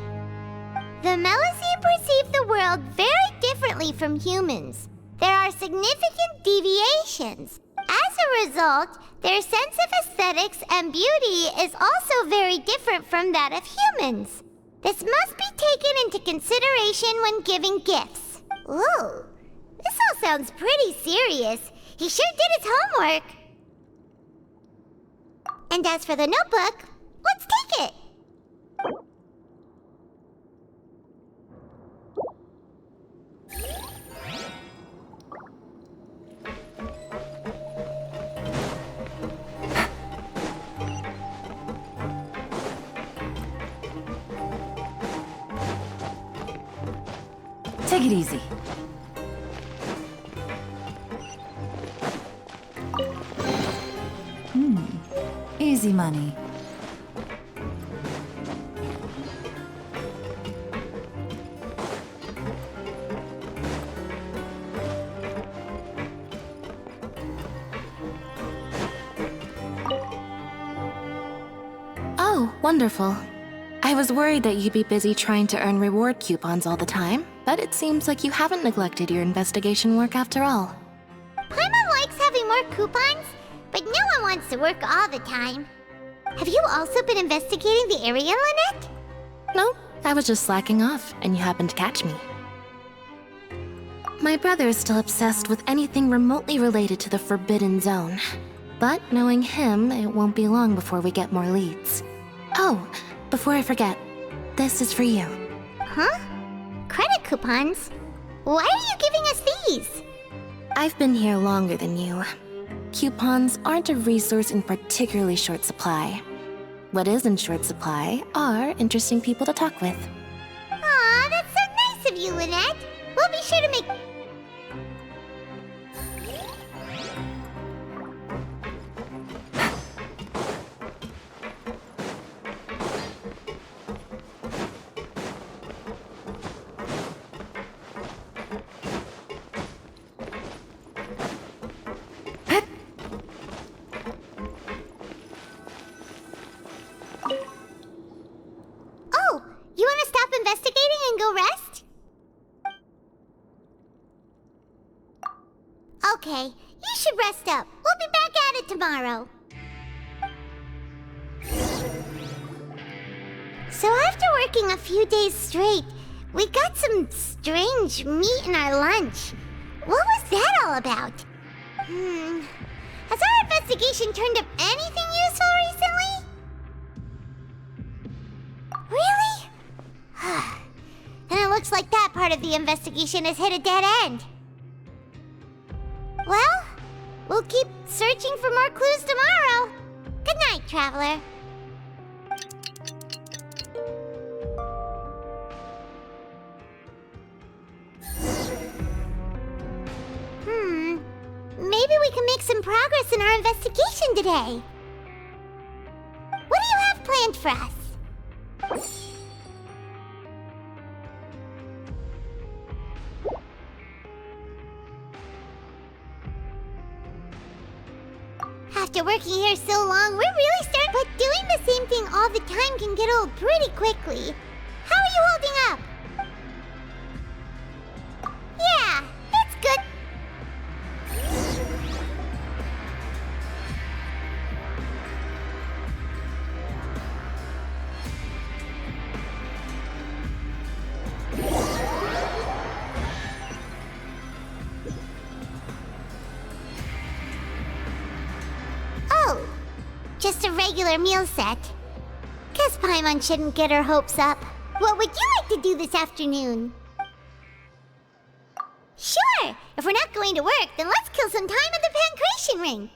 The Melusine perceive the world very differently from humans. There are significant deviations. As a result, their sense of aesthetics and beauty is also very different from that of humans. This must be taken into consideration when giving gifts. Ooh, this all sounds pretty serious. He sure did his homework. And as for the notebook, let's take it. Take it easy. Easy money. Oh, wonderful. I was worried that you'd be busy trying to earn reward coupons all the time, but it seems like you haven't neglected your investigation work after all. Paimon likes having more coupons, but no one wants to work all the time. Have you also been investigating the area, Lynette? No, I was just slacking off, and you happened to catch me. My brother is still obsessed with anything remotely related to the Forbidden Zone. But knowing him, it won't be long before we get more leads. Oh, before I forget, this is for you. Huh? Credit coupons? Why are you giving us these? I've been here longer than you. Coupons aren't a resource in particularly short supply. What is in short supply are interesting people to talk with. Aw, that's so nice of you, Lynette. We'll be sure to make... Oh, you want to stop investigating and go rest? Okay, you should rest up. We'll be back at it tomorrow. So after working a few days straight, we got some strange meat in our lunch. What was that all about? Has our investigation turned up anything useful recently? Really? Then it looks like that part of the investigation has hit a dead end. Well, we'll keep searching for more clues tomorrow. Good night, Traveler. Maybe we can make some progress in our investigation today. What do you have planned for us? After working here so long, we're really starting. But doing the same thing all the time can get old pretty quickly. How are you holding up? Yeah, that's good. Oh, just a regular meal set. Guess Paimon shouldn't get her hopes up. What would you like to do this afternoon? Sure! If we're not going to work, then let's kill some time at the Pancration Ring!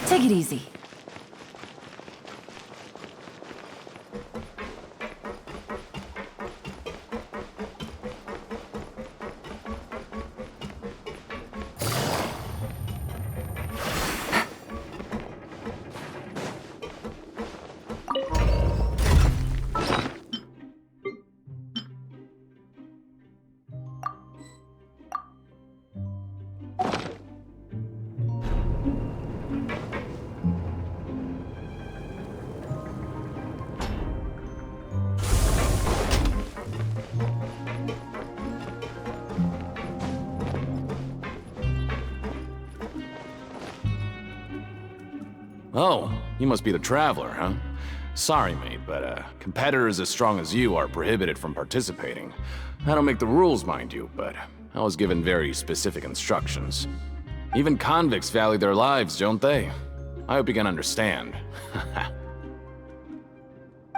Take it easy. Oh, you must be the Traveler, huh? Sorry, mate, but competitors as strong as you are prohibited from participating. I don't make the rules, mind you, but I was given very specific instructions. Even convicts value their lives, don't they? I hope you can understand.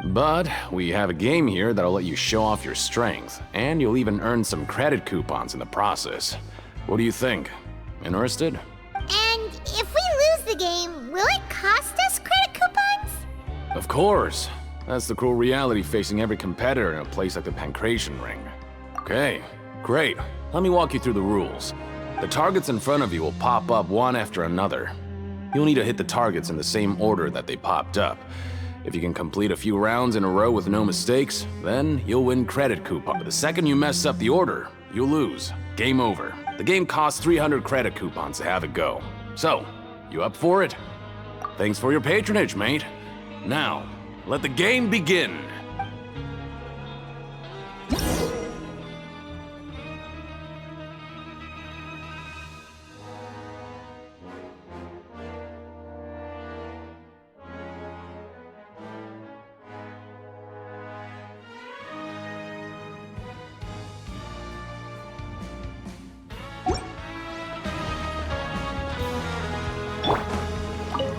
But we have a game here that'll let you show off your strength, and you'll even earn some credit coupons in the process. What do you think? Interested? And if we lose the game, will it cost us credit coupons? Of course. That's the cruel reality facing every competitor in a place like the Pancration Ring. Okay, great. Let me walk you through the rules. The targets in front of you will pop up one after another. You'll need to hit the targets in the same order that they popped up. If you can complete a few rounds in a row with no mistakes, then you'll win credit coupons. But the second you mess up the order, you'll lose. Game over. The game costs 300 credit coupons to have it go. So, you up for it? Thanks for your patronage, mate. Now, let the game begin.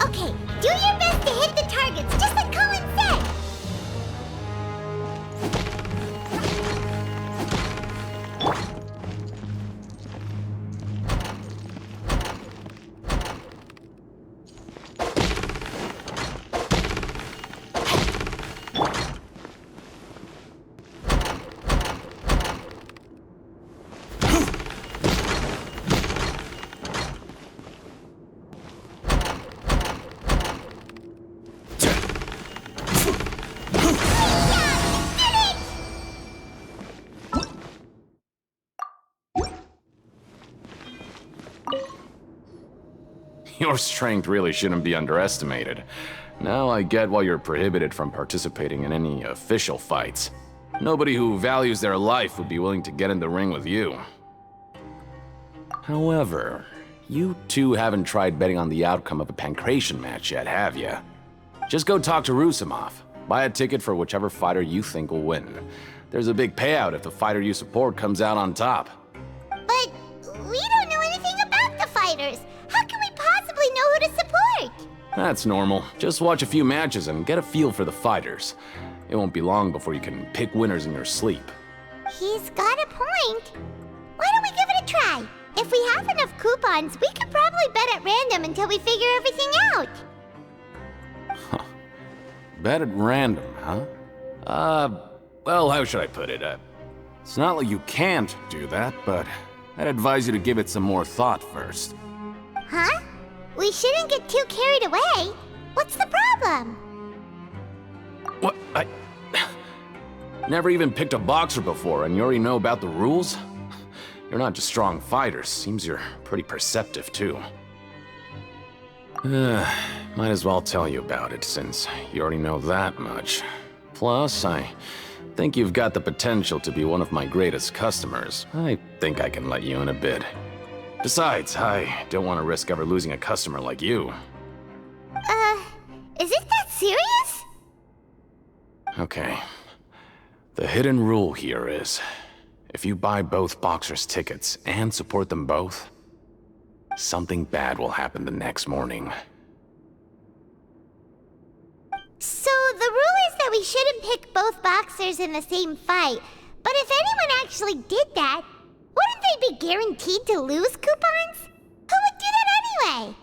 Okay, do your best to hit the targets, just like Colin said! Your strength really shouldn't be underestimated. Now I get why you're prohibited from participating in any official fights. Nobody who values their life would be willing to get in the ring with you. However, you two haven't tried betting on the outcome of a Pancration match yet, have you? Just go talk to Rusimov. Buy a ticket for whichever fighter you think will win. There's a big payout if the fighter you support comes out on top. But we don't know anything about the fighters. How can we possibly know who to support? That's normal. Just watch a few matches and get a feel for the fighters. It won't be long before you can pick winners in your sleep. He's got a point. Why don't we give it a try? If we have enough coupons, we could probably bet at random until we figure everything out. Bet at random, huh? Well, how should I put it? It's not like you can't do that, but I'd advise you to give it some more thought first. Huh? We shouldn't get too carried away. What's the problem? What? I never even picked a boxer before, and you already know about the rules? You're not just strong fighters. Seems you're pretty perceptive, too. Might as well tell you about it, since you already know that much. Plus, I think you've got the potential to be one of my greatest customers. I think I can let you in a bit. Besides, I don't want to risk ever losing a customer like you. Is it that serious? Okay. The hidden rule here is, if you buy both boxers' tickets and support them both, something bad will happen the next morning. So the rule is that we shouldn't pick both boxers in the same fight, but if anyone actually did that, wouldn't they be guaranteed to lose coupons? Who would do that anyway?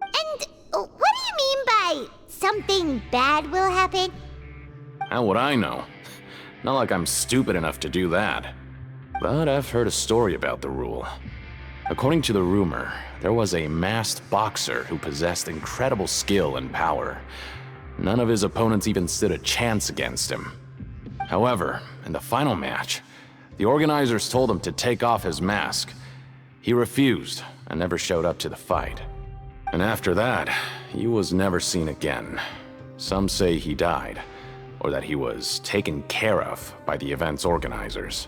And what do you mean by something bad will happen? How would I know? Not like I'm stupid enough to do that. But I've heard a story about the rule. According to the rumor, there was a masked boxer who possessed incredible skill and power. None of his opponents even stood a chance against him. However, in the final match, the organizers told him to take off his mask. He refused and never showed up to the fight. And after that, he was never seen again. Some say he died, or that he was taken care of by the event's organizers.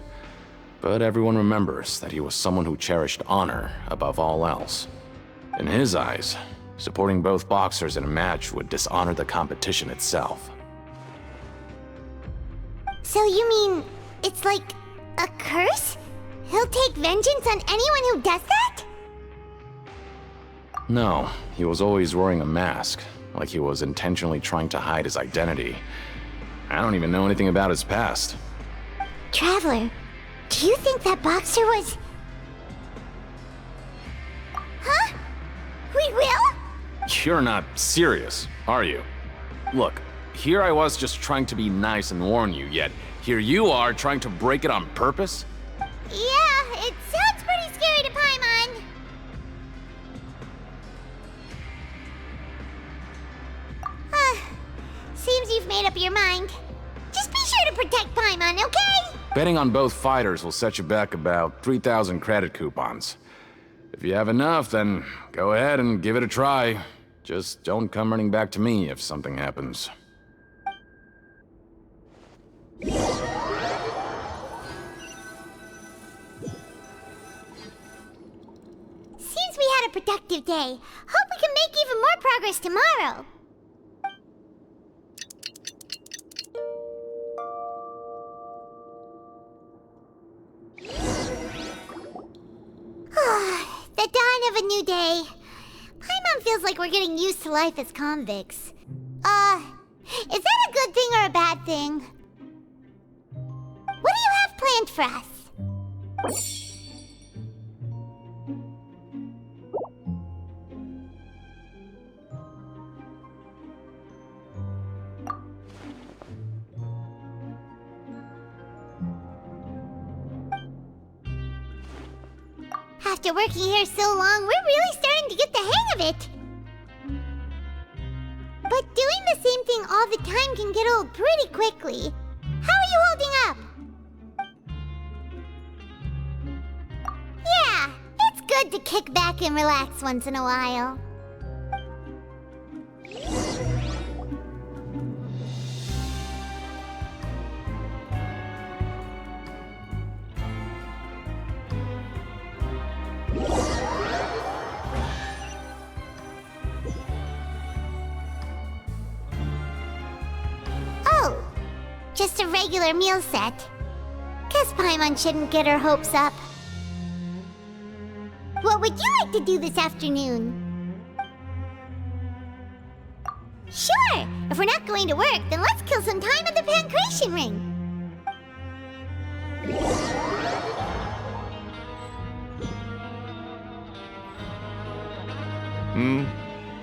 But everyone remembers that he was someone who cherished honor above all else. In his eyes, supporting both boxers in a match would dishonor the competition itself. So you mean it's like a curse? He'll take vengeance on anyone who does that? No, he was always wearing a mask, like he was intentionally trying to hide his identity. I don't even know anything about his past. Traveler, do you think that boxer was... Huh? We will? You're not serious, are you? Look, here I was just trying to be nice and warn you, yet here you are trying to break it on purpose? Yeah, it sounds pretty scary to Paimon. Seems you've made up your mind. Just be sure to protect Paimon, okay? Betting on both fighters will set you back about 3,000 credit coupons. If you have enough, then go ahead and give it a try. Just don't come running back to me if something happens. Seems we had a productive day. Hope we can make even more progress tomorrow. The dawn of a new day. Paimon feels like we're getting used to life as convicts. Is that a good thing or a bad thing? What do you have planned for us? After working here so long, we're really starting to get the hang of it. But doing the same thing all the time can get old pretty quickly. How are you holding up? Yeah, it's good to kick back and relax once in a while. Oh, just a regular meal set. Guess Paimon shouldn't get her hopes up. What would you like to do this afternoon? Sure! If we're not going to work, then let's kill some time at the Pancration Ring.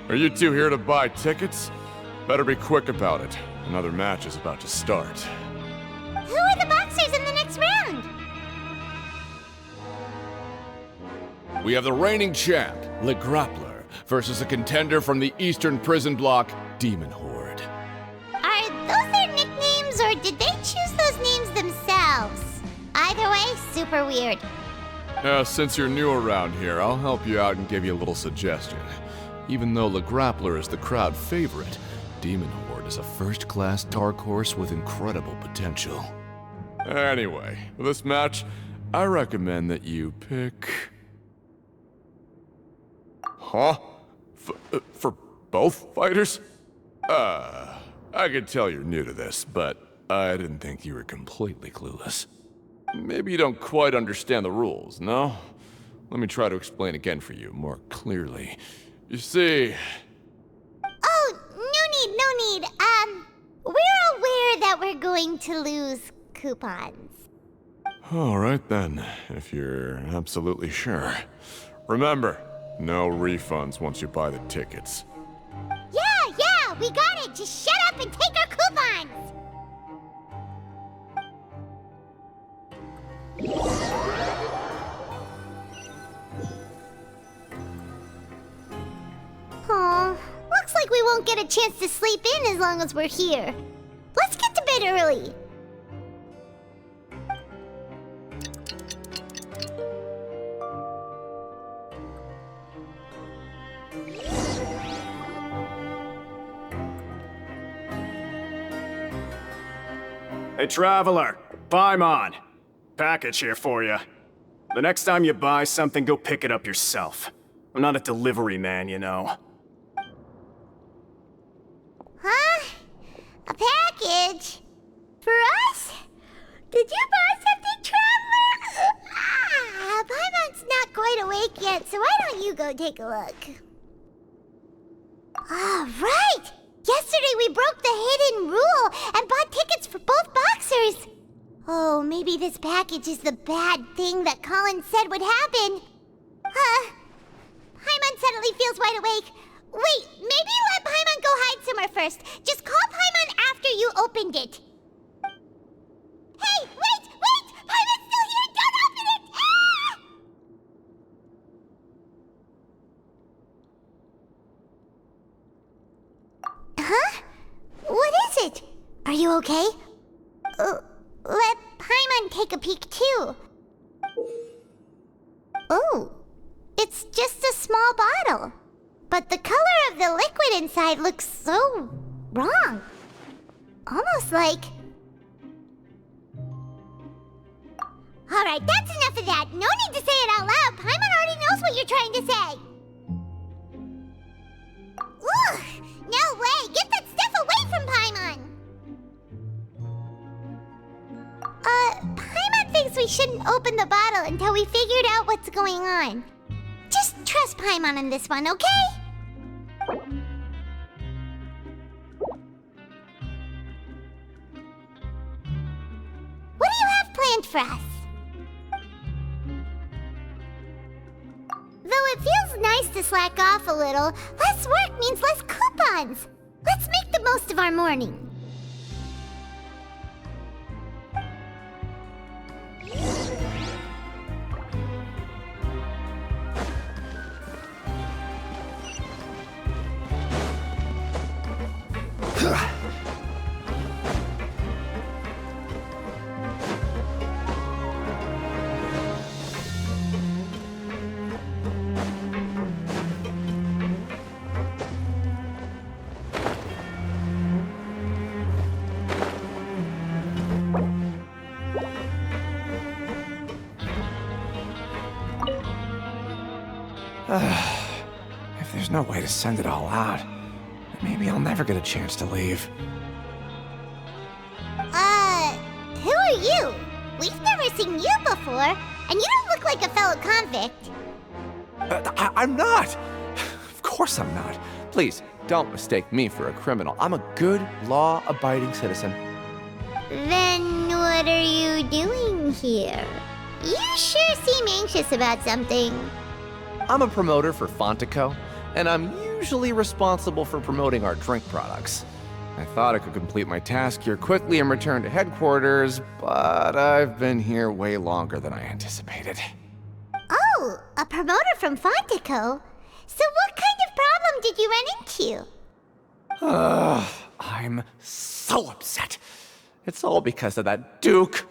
Are you two here to buy tickets? Better be quick about it. Another match is about to start. Who are the boxers in the next round? We have the reigning champ, Le Grappler, versus a contender from the Eastern Prison Block, Demon Horde. Are those their nicknames? super weird. Since you're new around here, I'll help you out and give you a little suggestion. Even though the Grappler is the crowd favorite, Demon Horde is a first-class dark horse with incredible potential. Anyway, for this match, I recommend that you pick... Huh? For both fighters? I can tell you're new to this, but I didn't think you were completely clueless. Maybe you don't quite understand the rules, no? Let me try to explain again for you, more clearly. You see... Oh, no need. We're aware that we're going to lose coupons. Alright then, if you're absolutely sure. Remember, no refunds once you buy the tickets. Yeah, we got it! Just shut up and take our coupons! Aw, looks like we won't get a chance to sleep in as long as we're here. Let's get to bed early. Hey, Traveler, Paimon. Package here for you. The next time you buy something, go pick it up yourself. I'm not a delivery man, you know. Huh? A package? For us? Did you buy something, Traveler? Paimon's not quite awake yet, so why don't you go take a look? Right! Yesterday we broke the hidden rule and bought tickets for both boxers. Oh, maybe this package is the bad thing that Colin said would happen. Paimon suddenly feels wide awake. Wait, maybe let Paimon go hide somewhere first. Just call Paimon after you opened it. Hey, wait! Paimon's still here! Don't open it! Huh? What is it? Are you okay? Let Paimon take a peek too. Oh, it's just a small bottle. But the color of the liquid inside looks so wrong. Almost like... Alright, that's enough of that. No need to say it out loud. Paimon already knows what you're trying to say. Ugh! No way! Get that stuff away from Paimon! Paimon thinks we shouldn't open the bottle until we figured out what's going on. Just trust Paimon on this one, okay? What do you have planned for us? Though it feels nice to slack off a little, less work means less coupons. Let's make the most of our morning. If there's no way to send it all out, maybe I'll never get a chance to leave. Who are you? We've never seen you before, and you don't look like a fellow convict. I'm not! Of course I'm not. Please, don't mistake me for a criminal. I'm a good, law-abiding citizen. Then what are you doing here? You sure seem anxious about something. I'm a promoter for Fontico, and I'm usually responsible for promoting our drink products. I thought I could complete my task here quickly and return to headquarters, but I've been here way longer than I anticipated. Oh, a promoter from Fontico? So what kind of problem did you run into? I'm so upset. It's all because of that Duke.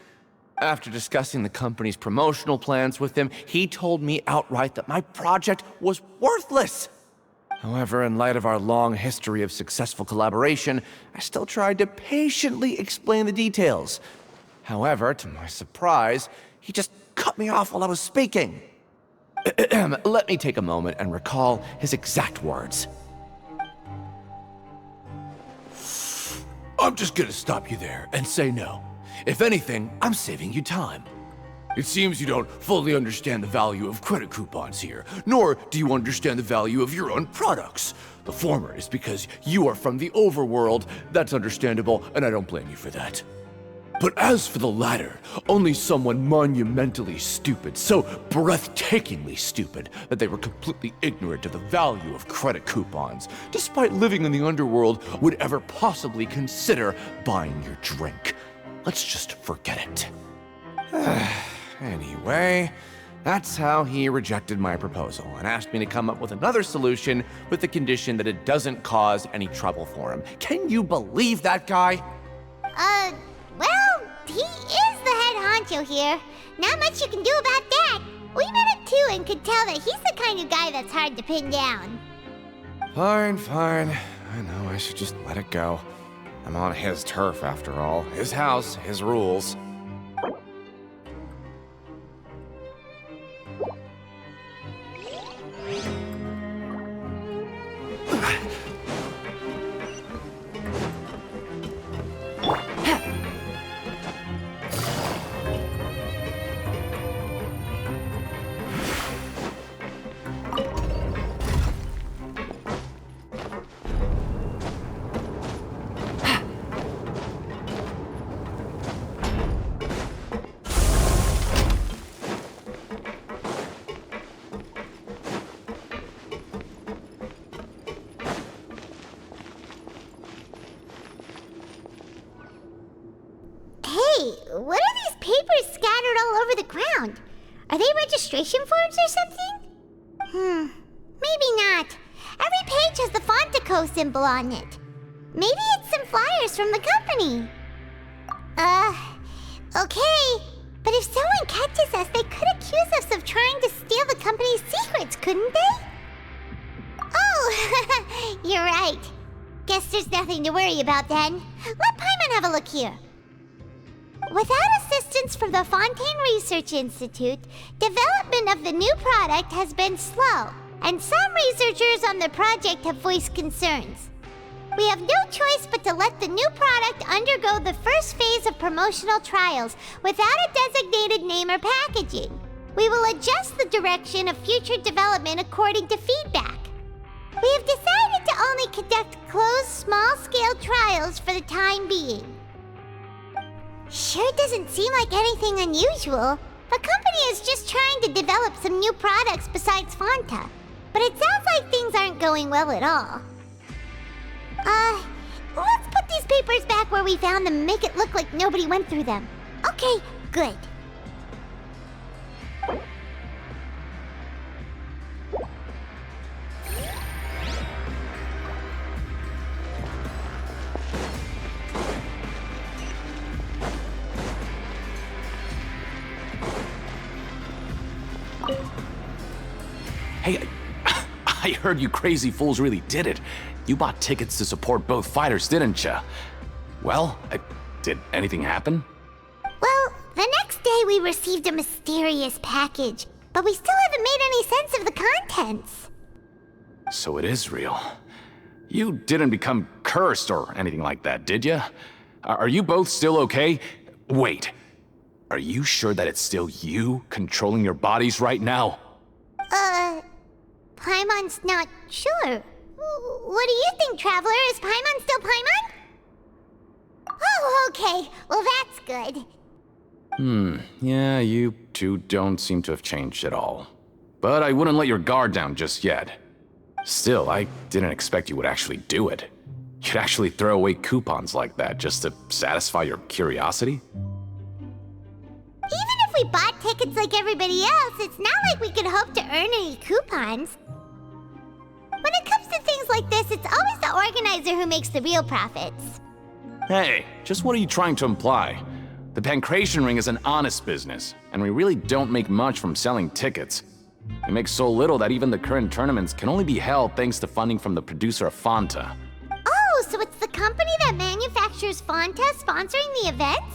After discussing the company's promotional plans with him, he told me outright that my project was worthless. However, in light of our long history of successful collaboration, I still tried to patiently explain the details. However, to my surprise, he just cut me off while I was speaking. Let me take a moment and recall his exact words. I'm just gonna stop you there and say no. If anything, I'm saving you time. It seems you don't fully understand the value of credit coupons here, nor do you understand the value of your own products. The former is because you are from the overworld. That's understandable, and I don't blame you for that. But as for the latter, only someone monumentally stupid, so breathtakingly stupid that they were completely ignorant of the value of credit coupons, despite living in the underworld, would ever possibly consider buying your drink. Let's just forget it. Anyway, that's how he rejected my proposal and asked me to come up with another solution with the condition that it doesn't cause any trouble for him. Can you believe that guy? Well, he is the head honcho here. Not much you can do about that. We met him too and could tell that he's the kind of guy that's hard to pin down. Fine. I know I should just let it go. I'm on his turf after all. His house, his rules. What are these papers scattered all over the ground? Are they registration forms or something? Maybe not. Every page has the Fontico symbol on it. Maybe it's some flyers from the company. Okay. But if someone catches us, they could accuse us of trying to steal the company's secrets, couldn't they? Oh, you're right. Guess there's nothing to worry about then. Let Paimon have a look here. Without assistance from the Fontaine Research Institute, development of the new product has been slow, and some researchers on the project have voiced concerns. We have no choice but to let the new product undergo the first phase of promotional trials without a designated name or packaging. We will adjust the direction of future development according to feedback. We have decided to only conduct closed, small-scale trials for the time being. Sure doesn't seem like anything unusual. The company is just trying to develop some new products besides Fanta. But it sounds like things aren't going well at all. Let's put these papers back where we found them and make it look like nobody went through them. Okay, good. Hey, I heard you crazy fools really did it. You bought tickets to support both fighters, didn't ya? Well, did anything happen? Well, the next day we received a mysterious package, but we still haven't made any sense of the contents. So it is real. You didn't become cursed or anything like that, did ya? Are you both still okay? Wait, are you sure that it's still you controlling your bodies right now? Paimon's not sure. What do you think, Traveler? Is Paimon still Paimon? Oh, okay. Well, that's good. Yeah, you two don't seem to have changed at all. But I wouldn't let your guard down just yet. Still, I didn't expect you would actually do it. You'd actually throw away coupons like that just to satisfy your curiosity? Even if we bought tickets like everybody else, it's not like we could hope to earn any coupons. When it comes to things like this, it's always the organizer who makes the real profits. Hey, just what are you trying to imply? The Pancration Ring is an honest business, and we really don't make much from selling tickets. We make so little that even the current tournaments can only be held thanks to funding from the producer of Fanta. Oh, so it's the company that manufactures Fanta sponsoring the events?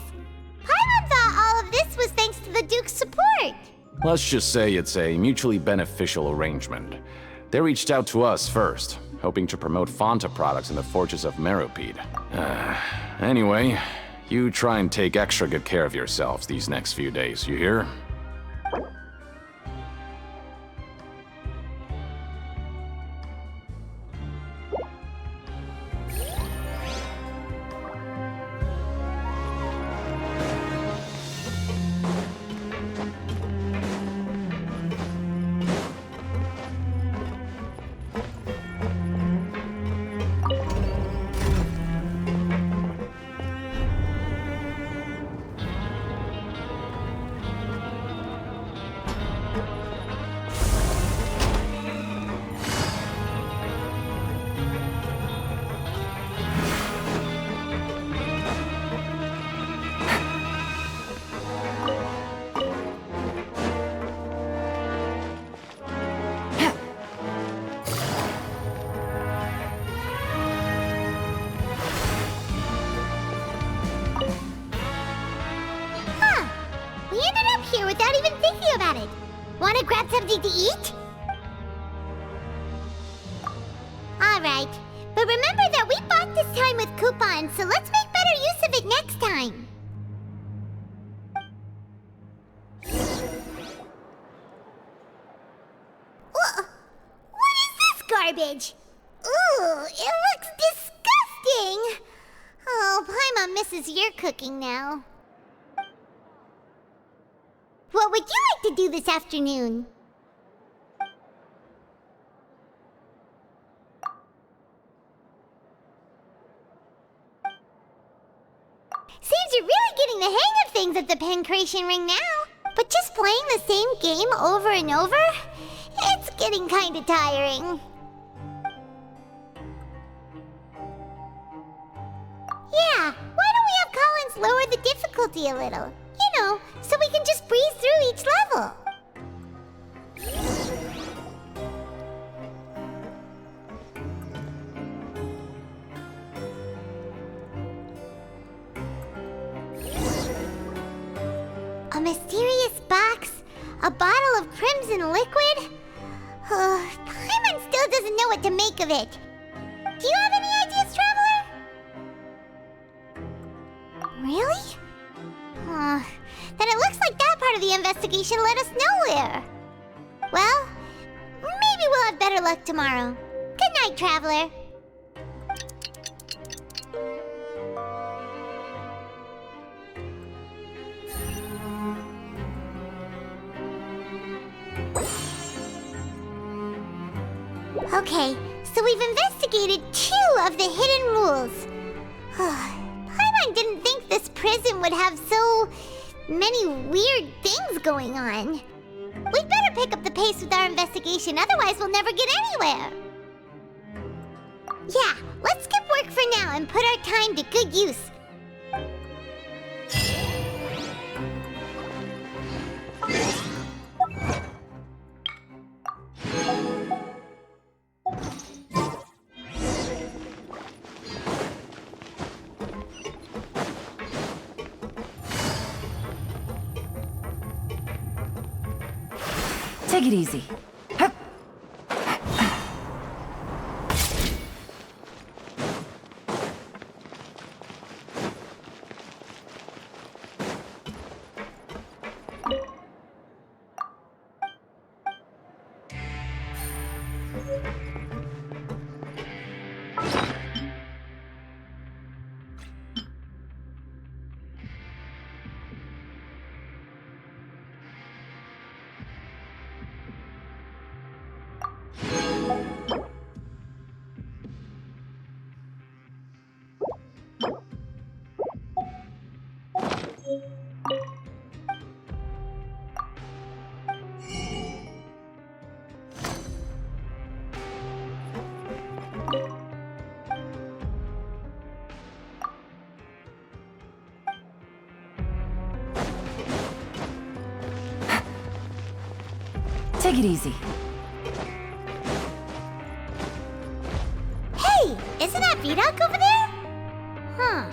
Paimon thought all of this was thanks to the Duke's support. Let's just say it's a mutually beneficial arrangement. They reached out to us first, hoping to promote Fanta products in the Fortress of Meropide. Anyway, you try and take extra good care of yourselves these next few days, you hear? We ended up here without even thinking about it. Wanna grab something to eat? Alright, but remember that we bought this time with coupons, so let's make better use of it next time. What is this garbage? Ooh, it looks disgusting! Oh, Paimon misses your cooking now. What would you like to do this afternoon? Seems you're really getting the hang of things at the Pancration Ring now. But just playing the same game over and over? It's getting kinda tiring. Yeah, why don't we have Collins lower the difficulty a little? You know, so we can just breeze through each level. A mysterious box? A bottle of crimson liquid? Paimon still doesn't know what to make of it. Do you have any ideas, Traveler? Really? Then it looks like that part of the investigation led us nowhere. Well, maybe we'll have better luck tomorrow. Good night, Traveler. Okay, so we've investigated 2 of the hidden rules. Paimon didn't think this prison would have so many weird things going on. We'd better pick up the pace with our investigation, otherwise we'll never get anywhere. Yeah, let's skip work for now and put our time to good use. Take it easy. Hup. Take it easy. Hey, isn't that Vidoc over there? Huh.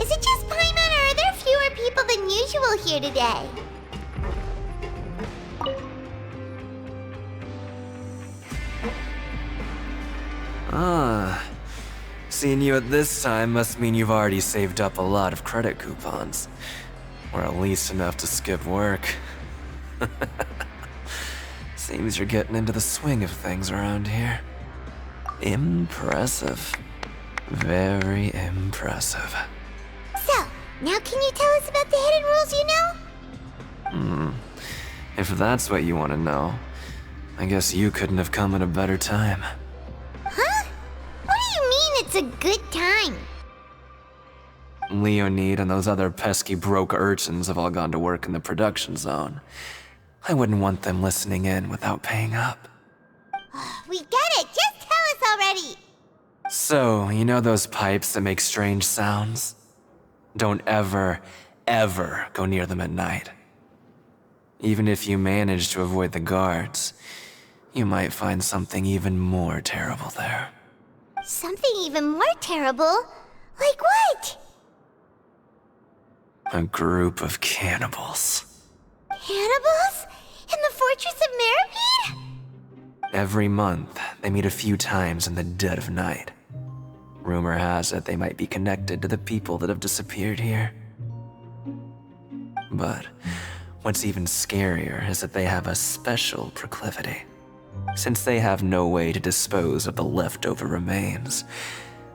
Is it just Paimon, or are there fewer people than usual here today? Ah. Seeing you at this time must mean you've already saved up a lot of credit coupons. Or at least enough to skip work. Seems you're getting into the swing of things around here. Impressive. Very impressive. So, now can you tell us about the hidden rules you know? If that's what you want to know, I guess you couldn't have come at a better time. Huh? What do you mean it's a good time? Leonid and those other pesky broke urchins have all gone to work in the production zone. I wouldn't want them listening in without paying up. We get it! Just tell us already! So, you know those pipes that make strange sounds? Don't ever, ever go near them at night. Even if you manage to avoid the guards, you might find something even more terrible there. Something even more terrible? Like what? A group of cannibals. Cannibals? In the Fortress of Meripede? Every month, they meet a few times in the dead of night. Rumor has it they might be connected to the people that have disappeared here. But what's even scarier is that they have a special proclivity. Since they have no way to dispose of the leftover remains,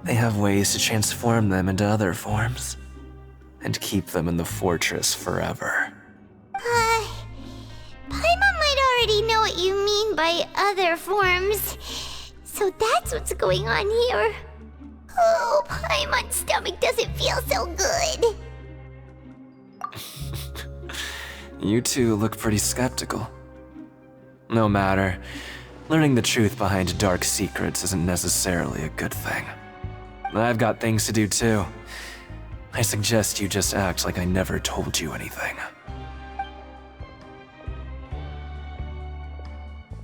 they have ways to transform them into other forms and keep them in the fortress forever. Paimon might already know what you mean by other forms. So that's what's going on here. Oh, Paimon's stomach doesn't feel so good. You two look pretty skeptical. No matter, learning the truth behind dark secrets isn't necessarily a good thing. I've got things to do too. I suggest you just act like I never told you anything.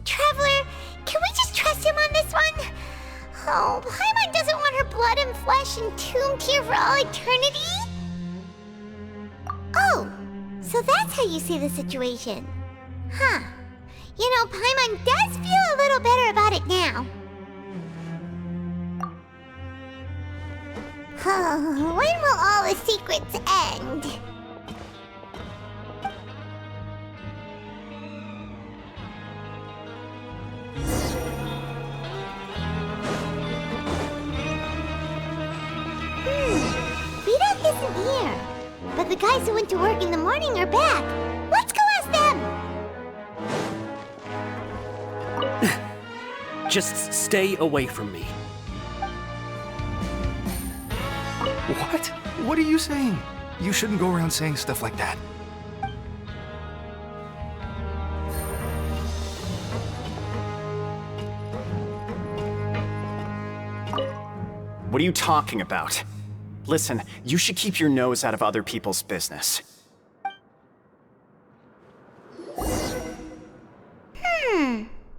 Traveler, can we just trust him on this one? Oh, Paimon doesn't want her blood and flesh entombed here for all eternity? Oh, so that's how you see the situation. Huh. You know, Paimon does feel a little better about it now. Oh, when will all the secrets end? Vidoc isn't here. But the guys who went to work in the morning are back. Let's go ask them! Just stay away from me. What? What are you saying? You shouldn't go around saying stuff like that. What are you talking about? Listen, you should keep your nose out of other people's business.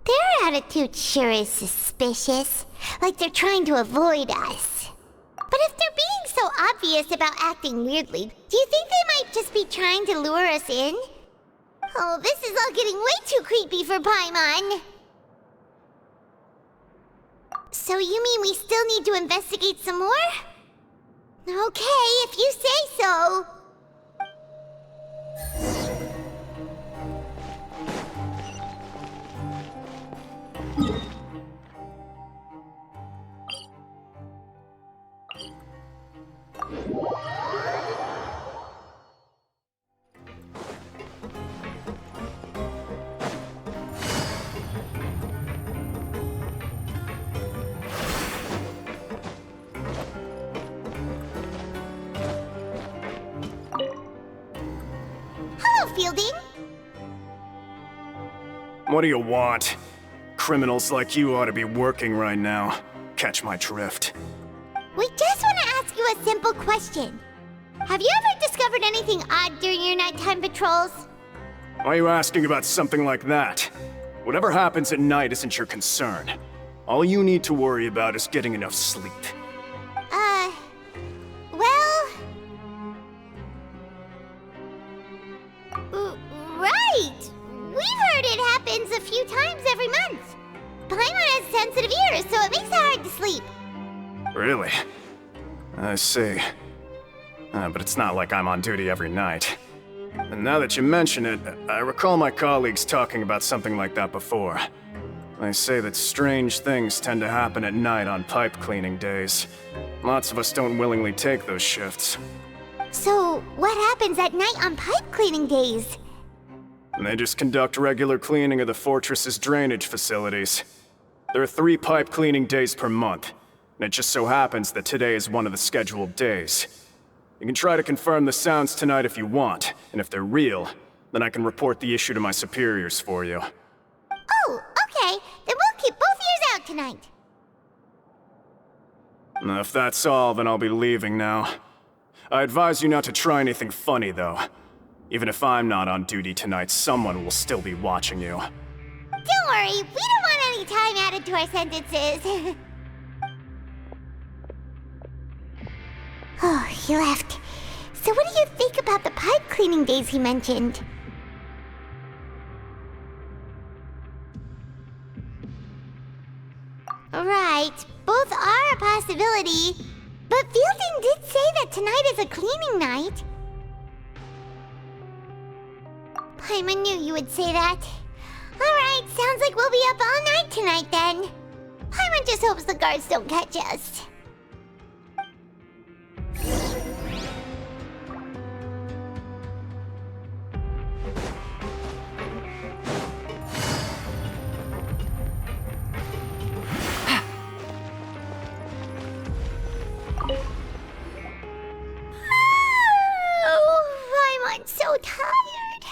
Their attitude sure is suspicious. Like they're trying to avoid us. But if they're being so obvious about acting weirdly, do you think they might just be trying to lure us in? Oh, this is all getting way too creepy for Paimon. So you mean we still need to investigate some more? Okay, if you say so. Hello, Fielding. What do you want? Criminals like you ought to be working right now. Catch my drift. We just want to ask you a simple question. Have you ever discovered anything odd during your nighttime patrols? Why are you asking about something like that? Whatever happens at night isn't your concern. All you need to worry about is getting enough sleep. Right! We've heard it happens a few times every month. Paimon has sensitive ears, so it makes it hard to sleep. Really? I see. But it's not like I'm on duty every night. And now that you mention it, I recall my colleagues talking about something like that before. They say that strange things tend to happen at night on pipe cleaning days. Lots of us don't willingly take those shifts. So, what happens at night on pipe cleaning days? They just conduct regular cleaning of the fortress's drainage facilities. There are 3 pipe cleaning days per month, and it just so happens that today is one of the scheduled days. You can try to confirm the sounds tonight if you want, and if they're real, then I can report the issue to my superiors for you. Oh, okay. Then we'll keep both ears out tonight. If that's all, then I'll be leaving now. I advise you not to try anything funny, though. Even if I'm not on duty tonight, someone will still be watching you. Don't worry, we don't want any time added to our sentences. Oh, he left. So what do you think about the pipe cleaning days he mentioned? Right, both are a possibility. But Fielding did say that tonight is a cleaning night. Paimon knew you would say that. Alright, sounds like we'll be up all night tonight then. Paimon just hopes the guards don't catch us. I'm so tired.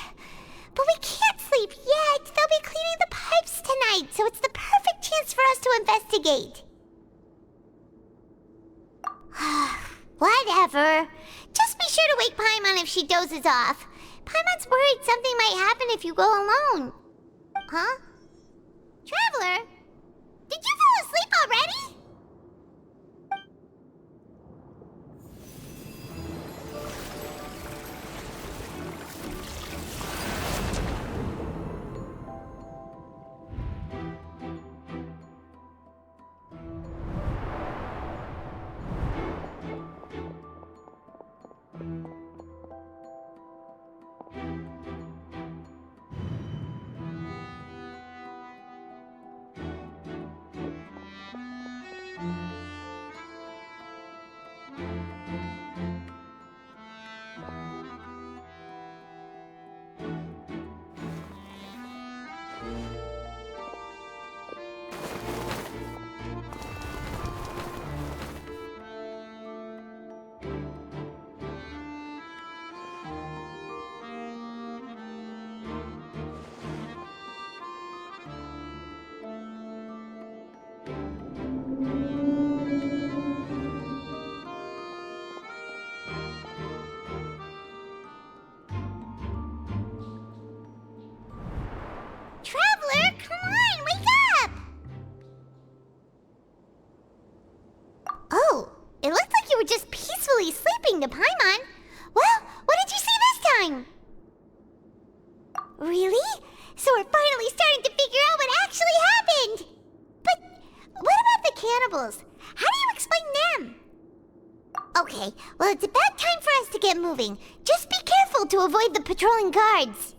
But we can't sleep yet. They'll be cleaning the pipes tonight, so it's the perfect chance for us to investigate. Whatever. Just be sure to wake Paimon if she dozes off. Paimon's worried something might happen if you go alone. Huh? Traveler? Did you fall asleep already? Traveler, come on, wake up! Oh, it looked like you were just peacefully sleeping to Paimon. Well, what did you see this time? Really? So we're finally starting to figure out what actually happened! But what about the cannibals? How do you explain them? Okay, well it's about time for us to get moving. Just be careful to avoid the patrolling guards.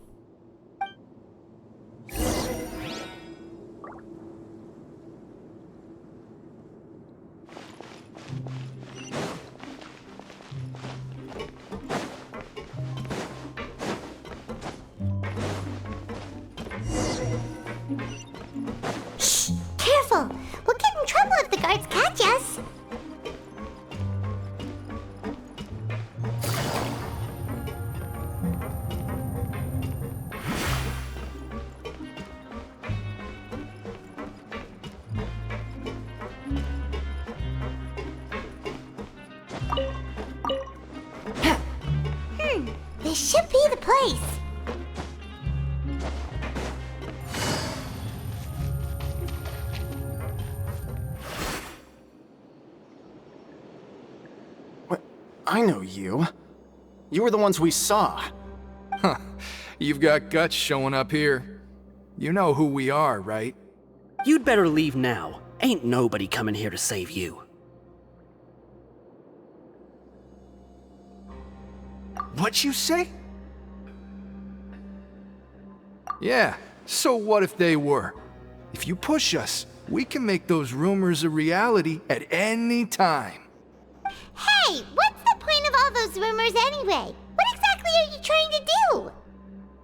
Shh! Careful! We'll get in trouble if the guards catch us. This should be the place. I know you. You were the ones we saw. Huh. You've got guts showing up here. You know who we are, right? You'd better leave now. Ain't nobody coming here to save you. What'd you say? Yeah, so what if they were? If you push us, we can make those rumors a reality at any time. Hey, what's the point of all those rumors anyway? What exactly are you trying to do?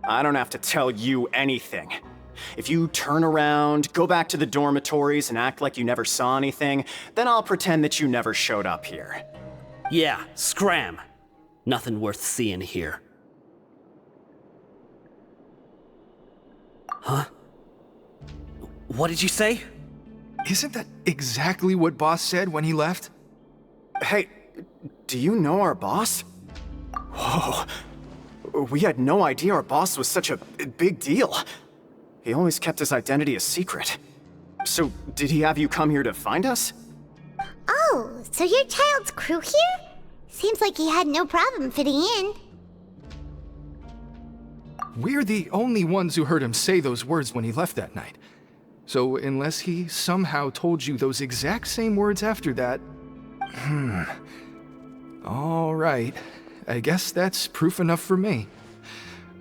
I don't have to tell you anything. If you turn around, go back to the dormitories and act like you never saw anything, then I'll pretend that you never showed up here. Yeah, scram. Nothing worth seeing here. Huh? What did you say? Isn't that exactly what Boss said when he left? Hey, do you know our boss? Whoa. We had no idea our boss was such a big deal. He always kept his identity a secret. So, did he have you come here to find us? Oh, so your child's crew here? Seems like he had no problem fitting in. We're the only ones who heard him say those words when he left that night. So unless he somehow told you those exact same words after that... All right. I guess that's proof enough for me.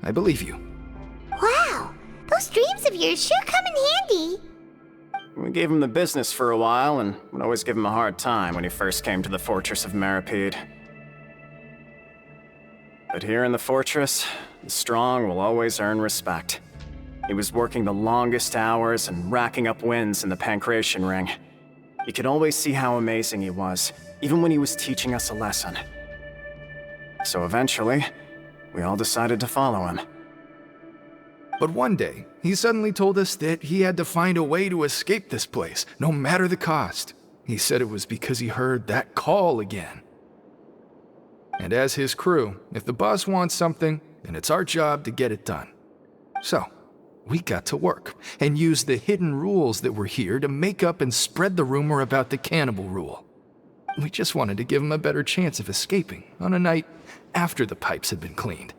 I believe you. Wow, those dreams of yours sure come in handy. We gave him the business for a while and would always give him a hard time when he first came to the Fortress of Meripede. But here in the fortress, the strong will always earn respect. He was working the longest hours and racking up wins in the Pancration Ring. You could always see how amazing he was, even when he was teaching us a lesson. So eventually, we all decided to follow him. But one day, he suddenly told us that he had to find a way to escape this place, no matter the cost. He said it was because he heard that call again. And as his crew, if the boss wants something, then it's our job to get it done. So, we got to work, and used the hidden rules that were here to make up and spread the rumor about the cannibal rule. We just wanted to give him a better chance of escaping on a night after the pipes had been cleaned.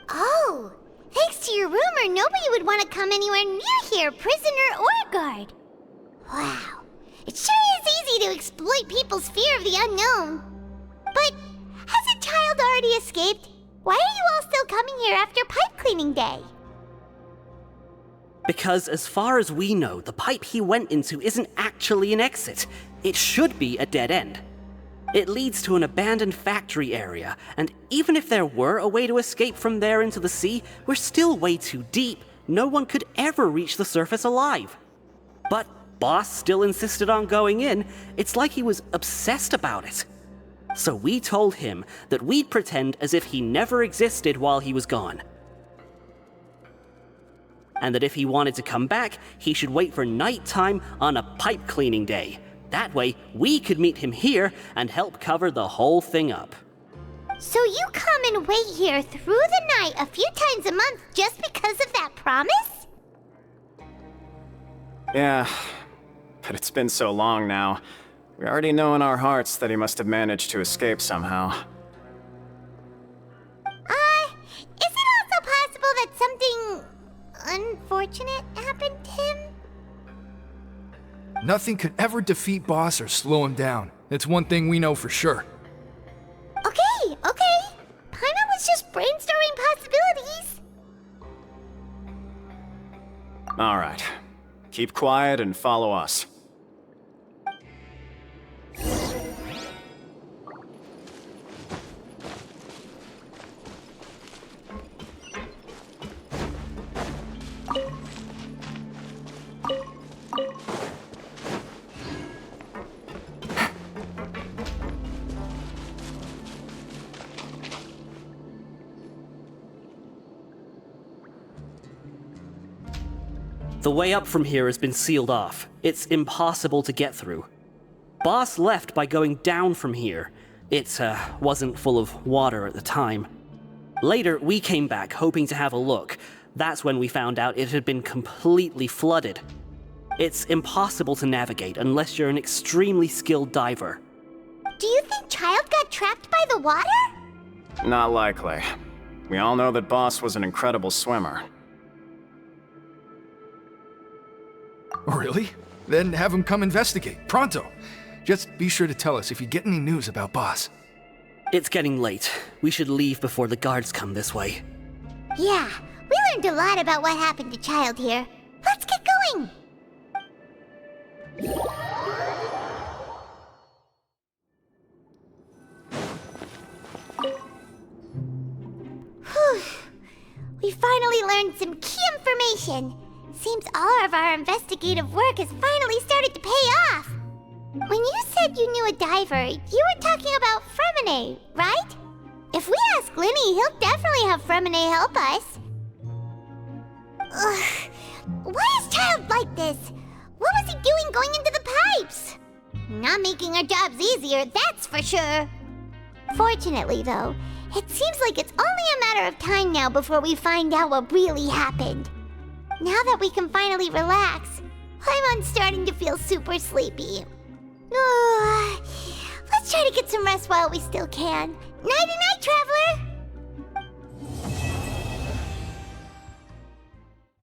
Oh, thanks to your rumor, nobody would want to come anywhere near here, prisoner or guard. Wow, it sure is easy to exploit people's fear of the unknown. But has a child already escaped? Why are you all still coming here after pipe cleaning day? Because as far as we know, the pipe he went into isn't actually an exit. It should be a dead end. It leads to an abandoned factory area, and even if there were a way to escape from there into the sea, we're still way too deep. No one could ever reach the surface alive. But Boss still insisted on going in. It's like he was obsessed about it. So we told him that we'd pretend as if he never existed while he was gone. And that if he wanted to come back, he should wait for nighttime on a pipe cleaning day. That way, we could meet him here and help cover the whole thing up. So you come and wait here through the night a few times a month just because of that promise? Yeah, but it's been so long now. We already know in our hearts that he must have managed to escape somehow. Is it also possible that something unfortunate happened to him? Nothing could ever defeat Boss or slow him down. It's one thing we know for sure. Okay. Paimon was just brainstorming possibilities. All right. Keep quiet and follow us. The way up from here has been sealed off. It's impossible to get through. Boss left by going down from here. It wasn't full of water at the time. Later, we came back hoping to have a look. That's when we found out it had been completely flooded. It's impossible to navigate unless you're an extremely skilled diver. Do you think Child got trapped by the water? Not likely. We all know that Boss was an incredible swimmer. Really? Then have him come investigate, pronto. Just be sure to tell us if you get any news about Boss. It's getting late. We should leave before the guards come this way. Yeah, we learned a lot about what happened to Child here. Let's get going! Whew. We finally learned some key information. Seems all of our investigative work has finally started to pay off. When you said you knew a diver, you were talking about Fremine, right? If we ask Linny, he'll definitely have Fremine help us. Ugh. Why is Child like this? What was he doing going into the pipes? Not making our jobs easier, that's for sure. Fortunately, though, it seems like it's only a matter of time now before we find out what really happened. Now that we can finally relax, I'm starting to feel super sleepy. Let's try to get some rest while we still can. Nighty-night, Traveler!